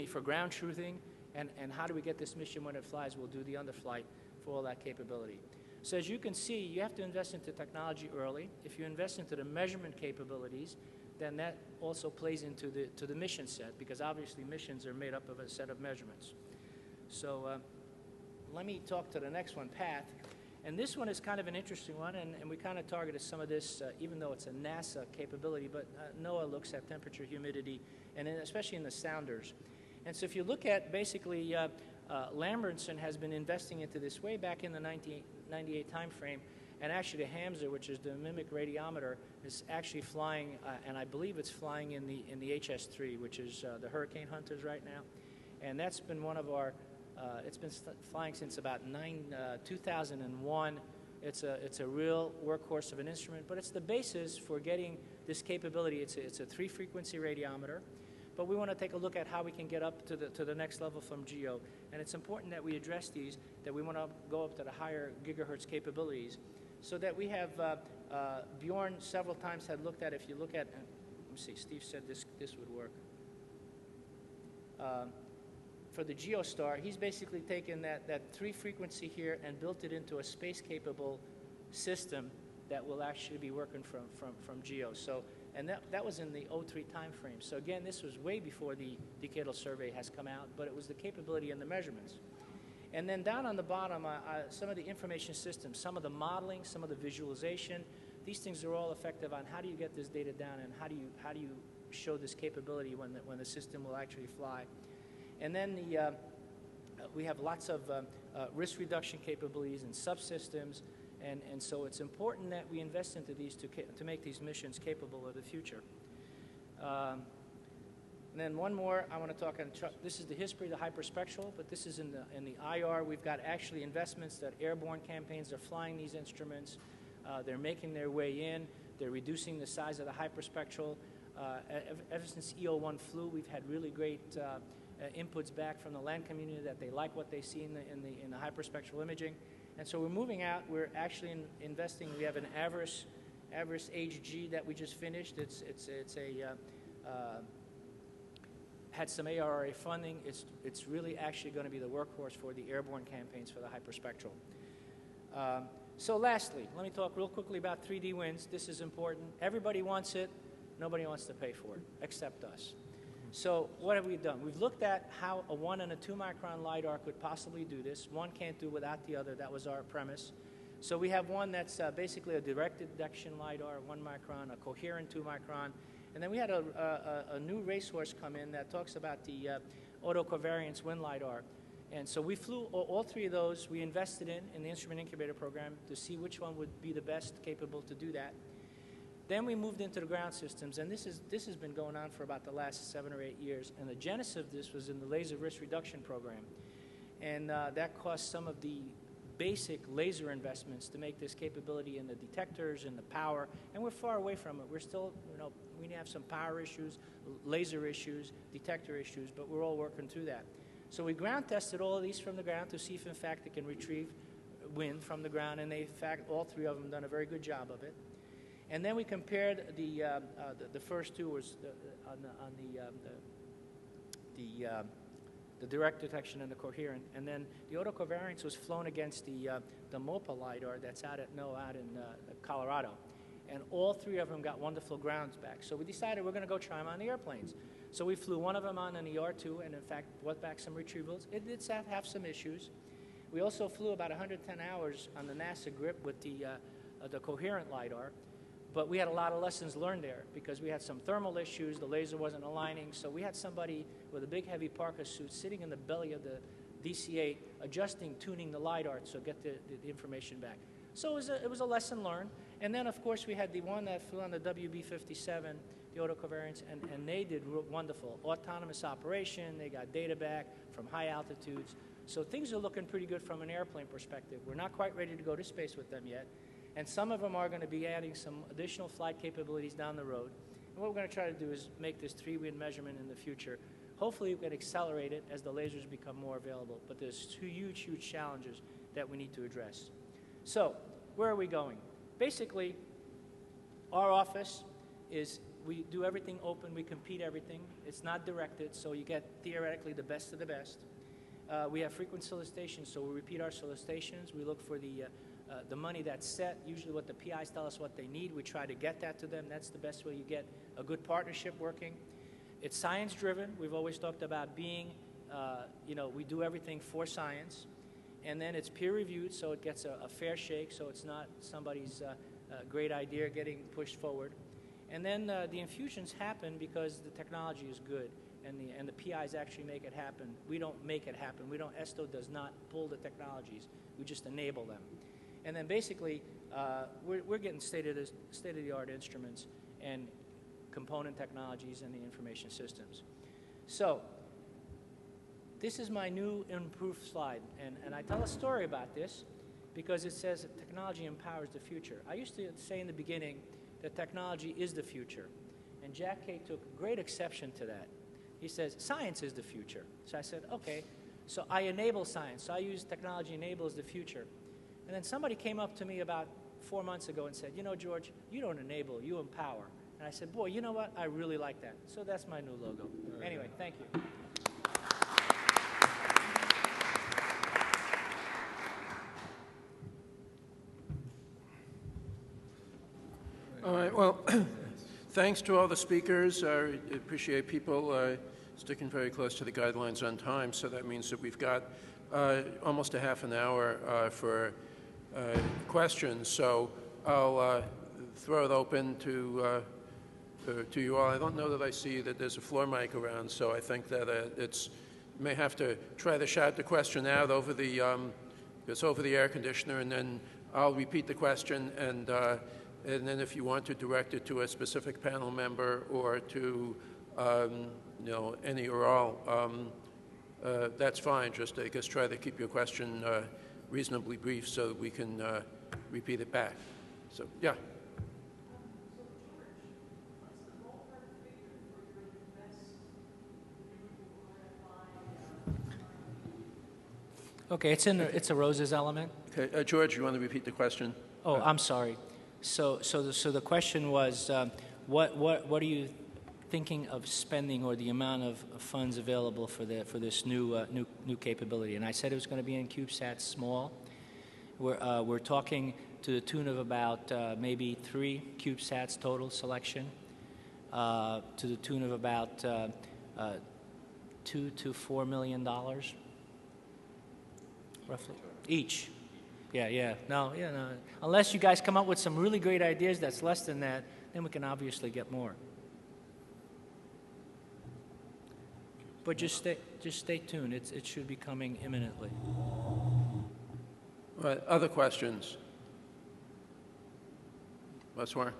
G: for ground truthing, and how do we get this mission when it flies. We'll do the underflight for all that capability. So as you can see, you have to invest into technology early. If you invest into the measurement capabilities, then that also plays into the mission set, because obviously missions are made up of a set of measurements. So let me talk to the next one, PATH. And this one is kind of an interesting one, and we kind of targeted some of this, even though it's a NASA capability, but Noaa looks at temperature, humidity, and especially in the sounders. And so if you look at basically, Lambertson has been investing into this way back in the 1998 timeframe, and actually the Hamza, which is the mimic radiometer, is actually flying, and I believe it's flying in the HS-3, which is the Hurricane Hunters right now. And that's been one of our, it's been flying since about 2001. It's a real workhorse of an instrument, but it's the basis for getting this capability. It's a 3-frequency radiometer. but we want to take a look at how we can get up to the next level from GEO. And it's important that we address these, that we want to go up to the higher gigahertz capabilities, so that we have, Bjorn several times had looked at, if you look at, let me see, Steve said this would work. For the GeoStar, he's basically taken that 3 frequency here and built it into a space-capable system that will actually be working from GEO. So, and that was in the 03 time frame. So again, this was way before the decadal survey has come out, but it was the capability and the measurements. And then down on the bottom, some of the information systems, some of the modeling, some of the visualization. These things are all effective on how do you get this data down, and how do you show this capability when the system will actually fly. And then we have lots of risk reduction capabilities and subsystems, and so it's important that we invest into these to make these missions capable of the future. And then one more I want to talk on. This is the history of the hyperspectral, but this is in the IR. We've got actually investments that airborne campaigns are flying these instruments. They're making their way in. They're reducing the size of the hyperspectral. Ever since EO1 flew, we've had really great inputs back from the land community that they like what they see in the hyperspectral imaging. And so we're moving out. We're actually investing. We have an Avarice HG that we just finished. It's had some ARRA funding. It's really actually going to be the workhorse for the airborne campaigns for the hyperspectral. So lastly, let me talk real quickly about 3D winds. This is important. Everybody wants it. Nobody wants to pay for it, except us. So what have we done? We've looked at how a 1 and a 2 micron LiDAR could possibly do this. One can't do without the other. That was our premise. So we have one that's basically a directed detection LiDAR, 1 micron, a coherent 2 micron. And then we had a new racehorse come in that talks about the autocovariance wind LiDAR. And so we flew all 3 of those. We invested in the Instrument Incubator program to see which one would be the best capable to do that. Then we moved into the ground systems, and this has been going on for about the last 7 or 8 years. And the genesis of this was in the laser risk reduction program. And that cost some of the basic laser investments to make this capability in the detectors and the power. And we're far away from it. We're still, we have some power issues, laser issues, detector issues, but we're all working through that. So we ground tested all of these from the ground to see if, in fact, it can retrieve wind from the ground. And they, in fact, all 3 of them done a very good job of it. And then we compared the first 2 was the direct detection and the coherent, and then the autocovariance was flown against the MOPA LiDAR that's out at Noaa out in Colorado, and all 3 of them got wonderful grounds back. So we decided we're going to go try them on the airplanes. So we flew one of them on an ER2, and in fact brought back some retrievals. It did have some issues. We also flew about 110 hours on the NASA grip with the coherent LiDAR. But we had a lot of lessons learned there because we had some thermal issues, the laser wasn't aligning, so we had somebody with a big heavy parka suit sitting in the belly of the DC-8 adjusting, tuning the LiDAR to get the information back. So it was a lesson learned. And then, of course, we had the one that flew on the WB-57, the autocovariance, and they did wonderful. Autonomous operation, they got data back from high altitudes. So things are looking pretty good from an airplane perspective. We're not quite ready to go to space with them yet. And some of them are going to be adding some additional flight capabilities down the road. And what we're going to try to do is make this 3-wind measurement in the future. Hopefully we can accelerate it as the lasers become more available. But there's 2 huge, huge challenges that we need to address. So where are we going? Basically, our office is, we do everything open, we compete everything. It's not directed, so you get theoretically the best of the best. We have frequent solicitations, so we repeat our solicitations. We look for the money that's set, usually what the PIs tell us what they need. We try to get that to them. That's the best way you get a good partnership working. It's science-driven. We've always talked about being, we do everything for science. And then it's peer-reviewed, so it gets a fair shake, so it's not somebody's great idea getting pushed forward. And then the infusions happen because the technology is good, and the PIs actually make it happen. We don't make it happen. ESTO does not pull the technologies. We just enable them. And then basically, we're getting state-of-the-art instruments and component technologies and the information systems. So this is my new improved slide. And I tell a story about this because it says that technology empowers the future. I used to say in the beginning that technology is the future. And Jack Kay took great exception to that. He says, science is the future. So I said, okay. So I enable science. So I use technology enables the future. And then somebody came up to me about 4 months ago and said, you know, George, you don't enable, you empower. And I said, boy, you know what? I really like that. So that's my new logo. Anyway, thank you.
A: All right, well, thanks to all the speakers. I appreciate people sticking very close to the guidelines on time, so that means that we've got almost a half an hour for questions. So I'll throw it open to you all. I don't know that I see that there's a floor mic around, so I think that you may have to try to shout the question out over the air conditioner, and then I'll repeat the question, and then if you want to direct it to a specific panel member or to any or all, that's fine. Just, I guess, try to keep your question reasonably brief so that we can repeat it back. So, yeah.
G: Okay, it's a roses element.
A: Okay, George, you want to repeat the question?
G: Oh, I'm sorry. So the question was, what are you thinking of spending, or the amount of funds available for this new capability? And I said it was going to be in CubeSat small. We're talking to the tune of about maybe 3 CubeSats total selection, to the tune of about $2 to $4 million, roughly each. Yeah. No. Unless you guys come up with some really great ideas that's less than that, then we can obviously get more. But just stay tuned. It should be coming imminently.
A: All right, other questions? Let's warn.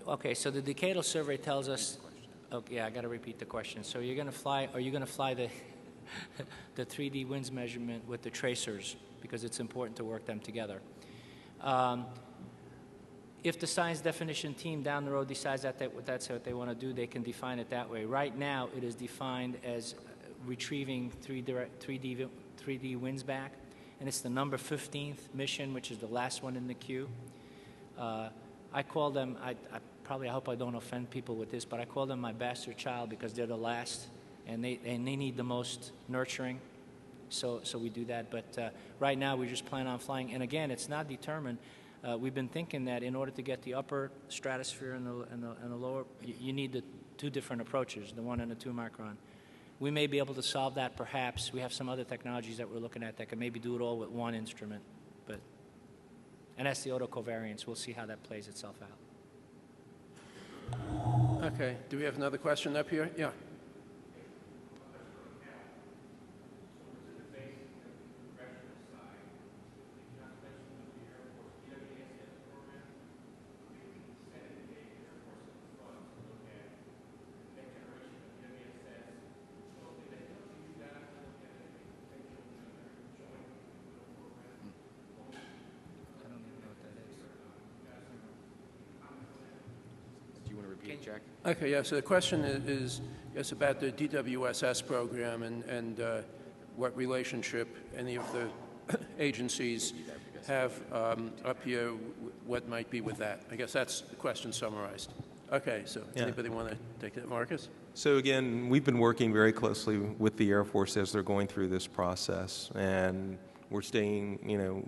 G: Okay, so the decadal survey tells us. Okay, I got to repeat the question. So you're going to fly? Are you going to fly the 3D winds measurement with the tracers, because it's important to work them together? If the science definition team down the road decides that that's what they want to do, they can define it that way. Right now, it is defined as retrieving 3D winds back, and it's the number 15th mission, which is the last one in the queue. I call them, I hope I don't offend people with this, but I call them my bastard child, because they're the last, and they need the most nurturing. So we do that. But right now we just plan on flying. And again, it's not determined. We've been thinking that in order to get the upper stratosphere and the lower, you need the 2 different approaches, the 1 and the 2 micron. We may be able to solve that, perhaps. We have some other technologies that we're looking at that can maybe do it all with 1 instrument. And that's the autocovariance. We'll see how that plays itself out.
A: Okay. Do we have another question up here? Yeah.
B: Jack?
A: Okay, yeah, so the question is about the DWSS program and what relationship any of the agencies have up here, what might be with that. I guess that's the question summarized. Okay, so anybody want to take that, Marcus?
D: So again, we've been working very closely with the Air Force as they're going through this process, and we're staying,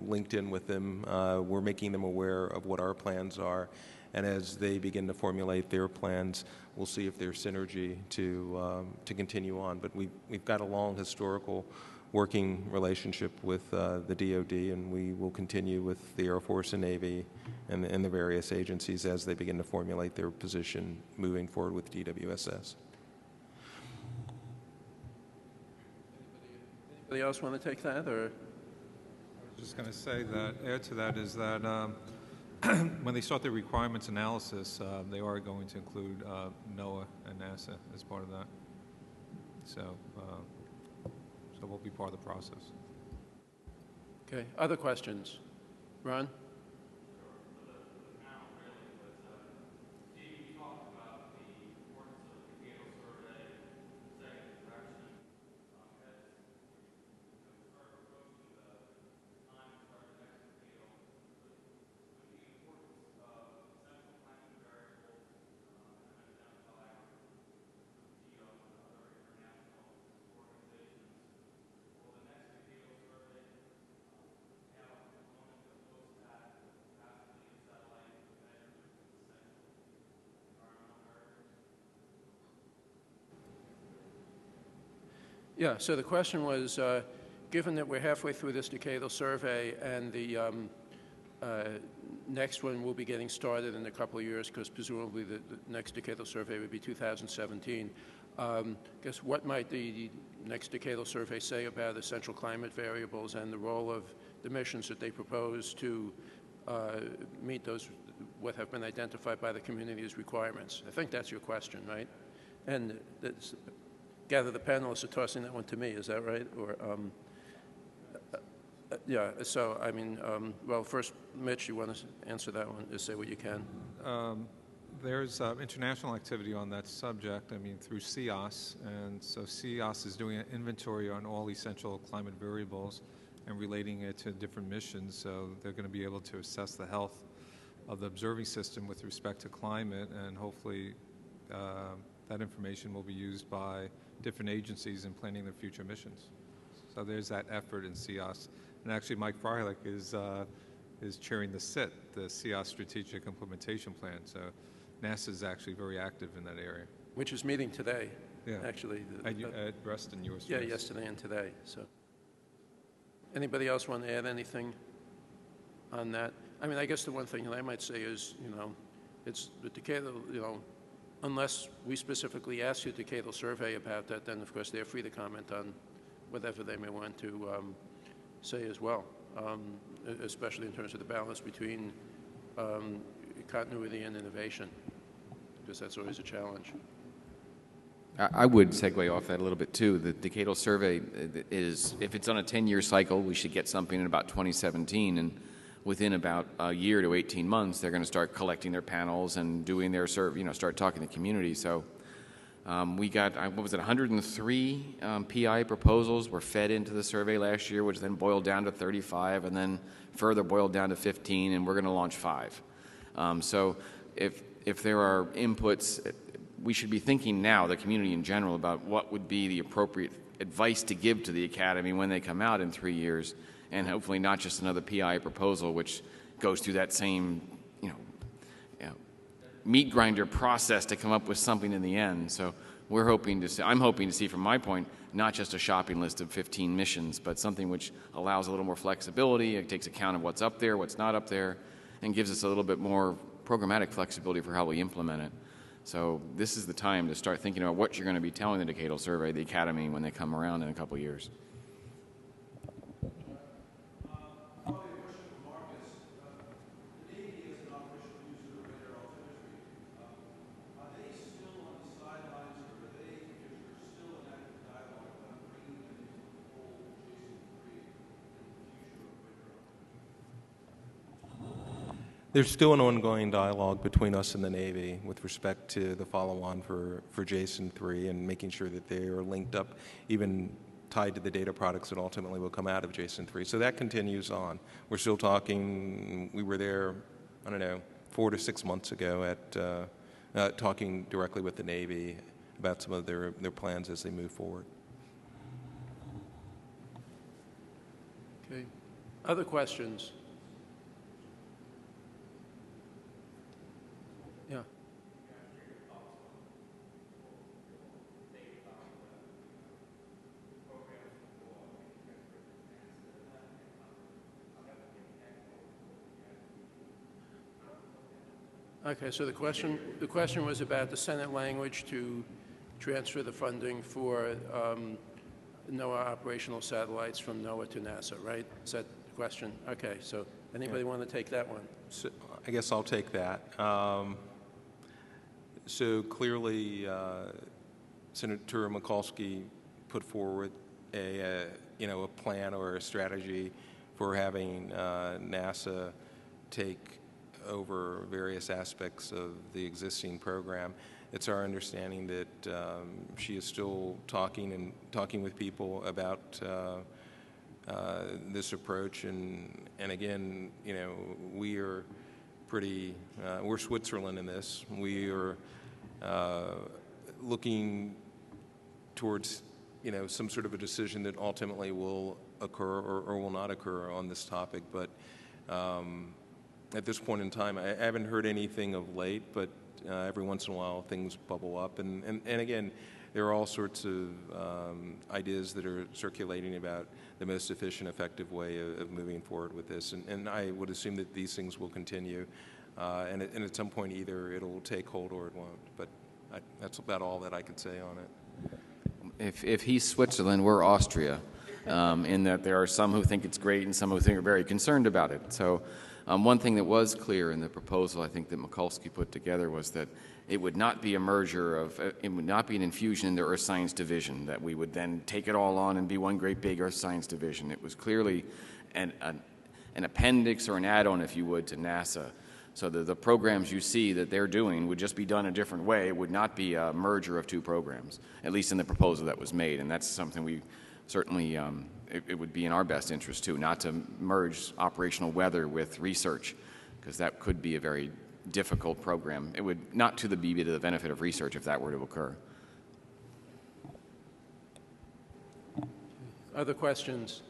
D: linked in with them. We're making them aware of what our plans are. And as they begin to formulate their plans, we'll see if there's synergy to continue on. But we've got a long historical working relationship with the DoD, and we will continue with the Air Force and Navy and the various agencies as they begin to formulate their position moving forward with DWSS.
A: Anybody else want to take that, or?
E: I was just going to say that, add to that is that when they start their requirements analysis, they are going to include NOAA and NASA as part of that. So, so we'll be part of the process.
A: Okay, other questions? Ron? Yeah, so the question was, given that we're halfway through this decadal survey and the next one will be getting started in a couple of years, because presumably the next decadal survey would be 2017, guess what might the next decadal survey say about essential climate variables and the role of the missions that they propose to meet those, what have been identified by the community as requirements? I think that's your question, right? And that's, gather the panelists are tossing that one to me, is that right? Or, yeah, so, I mean, well, first, Mitch, you want to answer that one, just say what you can.
E: There's international activity on that subject, I mean, through CEOS, and so CEOS is doing an inventory on all essential climate variables and relating it to different missions, so they're going to be able to assess the health of the observing system with respect to climate, and hopefully that information will be used by different agencies in planning their future missions. So there's that effort in CEOS. And actually Mike Freilich is chairing the SIT, the CEOS Strategic Implementation Plan. So NASA is actually very active in that area.
A: Which is meeting today,
E: yeah.
A: Actually.
E: At Reston, USGS.
A: Yeah, yesterday and today. So, anybody else want to add anything on that? I mean, I guess the one thing that I might say is, you know, it's the decadal, you know, unless we specifically ask you to decadal survey about that, then of course they're free to comment on whatever they may want to say as well, especially in terms of the balance between continuity and innovation, because that's always a challenge.
B: I would segue off that a little bit too. The decadal survey is, if it's on a 10-year cycle, we should get something in about 2017, and within about a year to 18 months, they're going to start collecting their panels and doing their survey, you know, start talking to the community. So we got, what was it, 103 PI proposals were fed into the survey last year, which then boiled down to 35 and then further boiled down to 15, and we're going to launch 5. So if there are inputs, we should be thinking now, the community in general, about what would be the appropriate advice to give to the Academy when they come out in 3 years, and hopefully not just another PI proposal which goes through that same, you know, meat grinder process to come up with something in the end. So we're hoping to see, I'm hoping to see from my point, not just a shopping list of 15 missions, but something which allows a little more flexibility. It takes account of what's up there, what's not up there, and gives us a little bit more programmatic flexibility for how we implement it. So this is the time to start thinking about what you're going to be telling the decadal survey, the Academy, when they come around in a couple of years.
D: There's still an ongoing dialogue between us and the Navy with respect to the follow-on for Jason 3 and making sure that they are linked up, even tied to the data products that ultimately will come out of Jason 3. So that continues on. We're still talking. We were there, I don't know, 4 to 6 months ago at talking directly with the Navy about some of their plans as they move forward.
A: Okay. Other questions? Yeah. Okay, so the question was about the Senate language to transfer the funding for NOAA operational satellites from NOAA to NASA, right? Is that the question? Okay, so anybody want to take that one?
D: So I guess I'll take that. So clearly, Senator Mikulski put forward a plan or a strategy for having NASA take over various aspects of the existing program. It's our understanding that she is still talking with people about this approach, and again, we are we're Switzerland in this. We are looking towards some sort of a decision that ultimately will occur or will not occur on this topic, but at this point in time, I haven't heard anything of late, but every once in a while things bubble up, and again, there are all sorts of ideas that are circulating about the most efficient, effective way of moving forward with this, and I would assume that these things will continue, and at some point either it'll take hold or it won't, but that's about all that I can say on it.
B: If he's Switzerland, we're Austria, in that there are some who think it's great and some who think are very concerned about it. So one thing that was clear in the proposal I think that Mikulski put together was that it would not be a merger of, it would not be an infusion into Earth Science Division, that we would then take it all on and be one great big Earth Science Division. It was clearly an appendix or an add-on, if you would, to NASA. So the programs you see that they're doing would just be done a different way. It would not be a merger of two programs, at least in the proposal that was made. And that's something we certainly, it would be in our best interest too, not to merge operational weather with research, because that could be a very difficult program. It would not be to the benefit of research if that were to occur.
A: Other questions?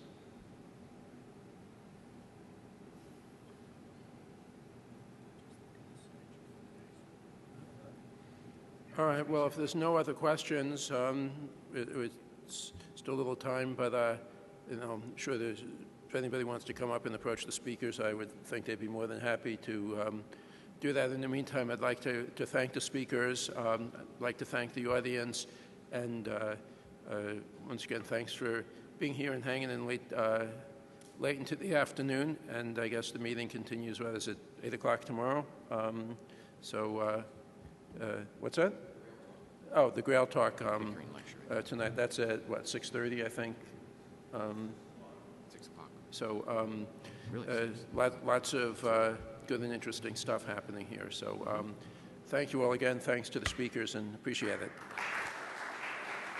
A: All right, well, if there's no other questions, it's still a little time, but I'm sure if anybody wants to come up and approach the speakers, I would think they'd be more than happy to do that. In the meantime, I'd like to thank the speakers. I'd like to thank the audience, and once again, thanks for being here and hanging in late into the afternoon. And I guess the meeting continues, what is it, 8 o'clock tomorrow? What's that? Oh, the Grail Talk tonight. That's at, what, 6:30, I think?
B: 6 o'clock.
A: So
B: Really?
A: lots of good and interesting stuff happening here. So thank you all again. Thanks to the speakers, and appreciate it.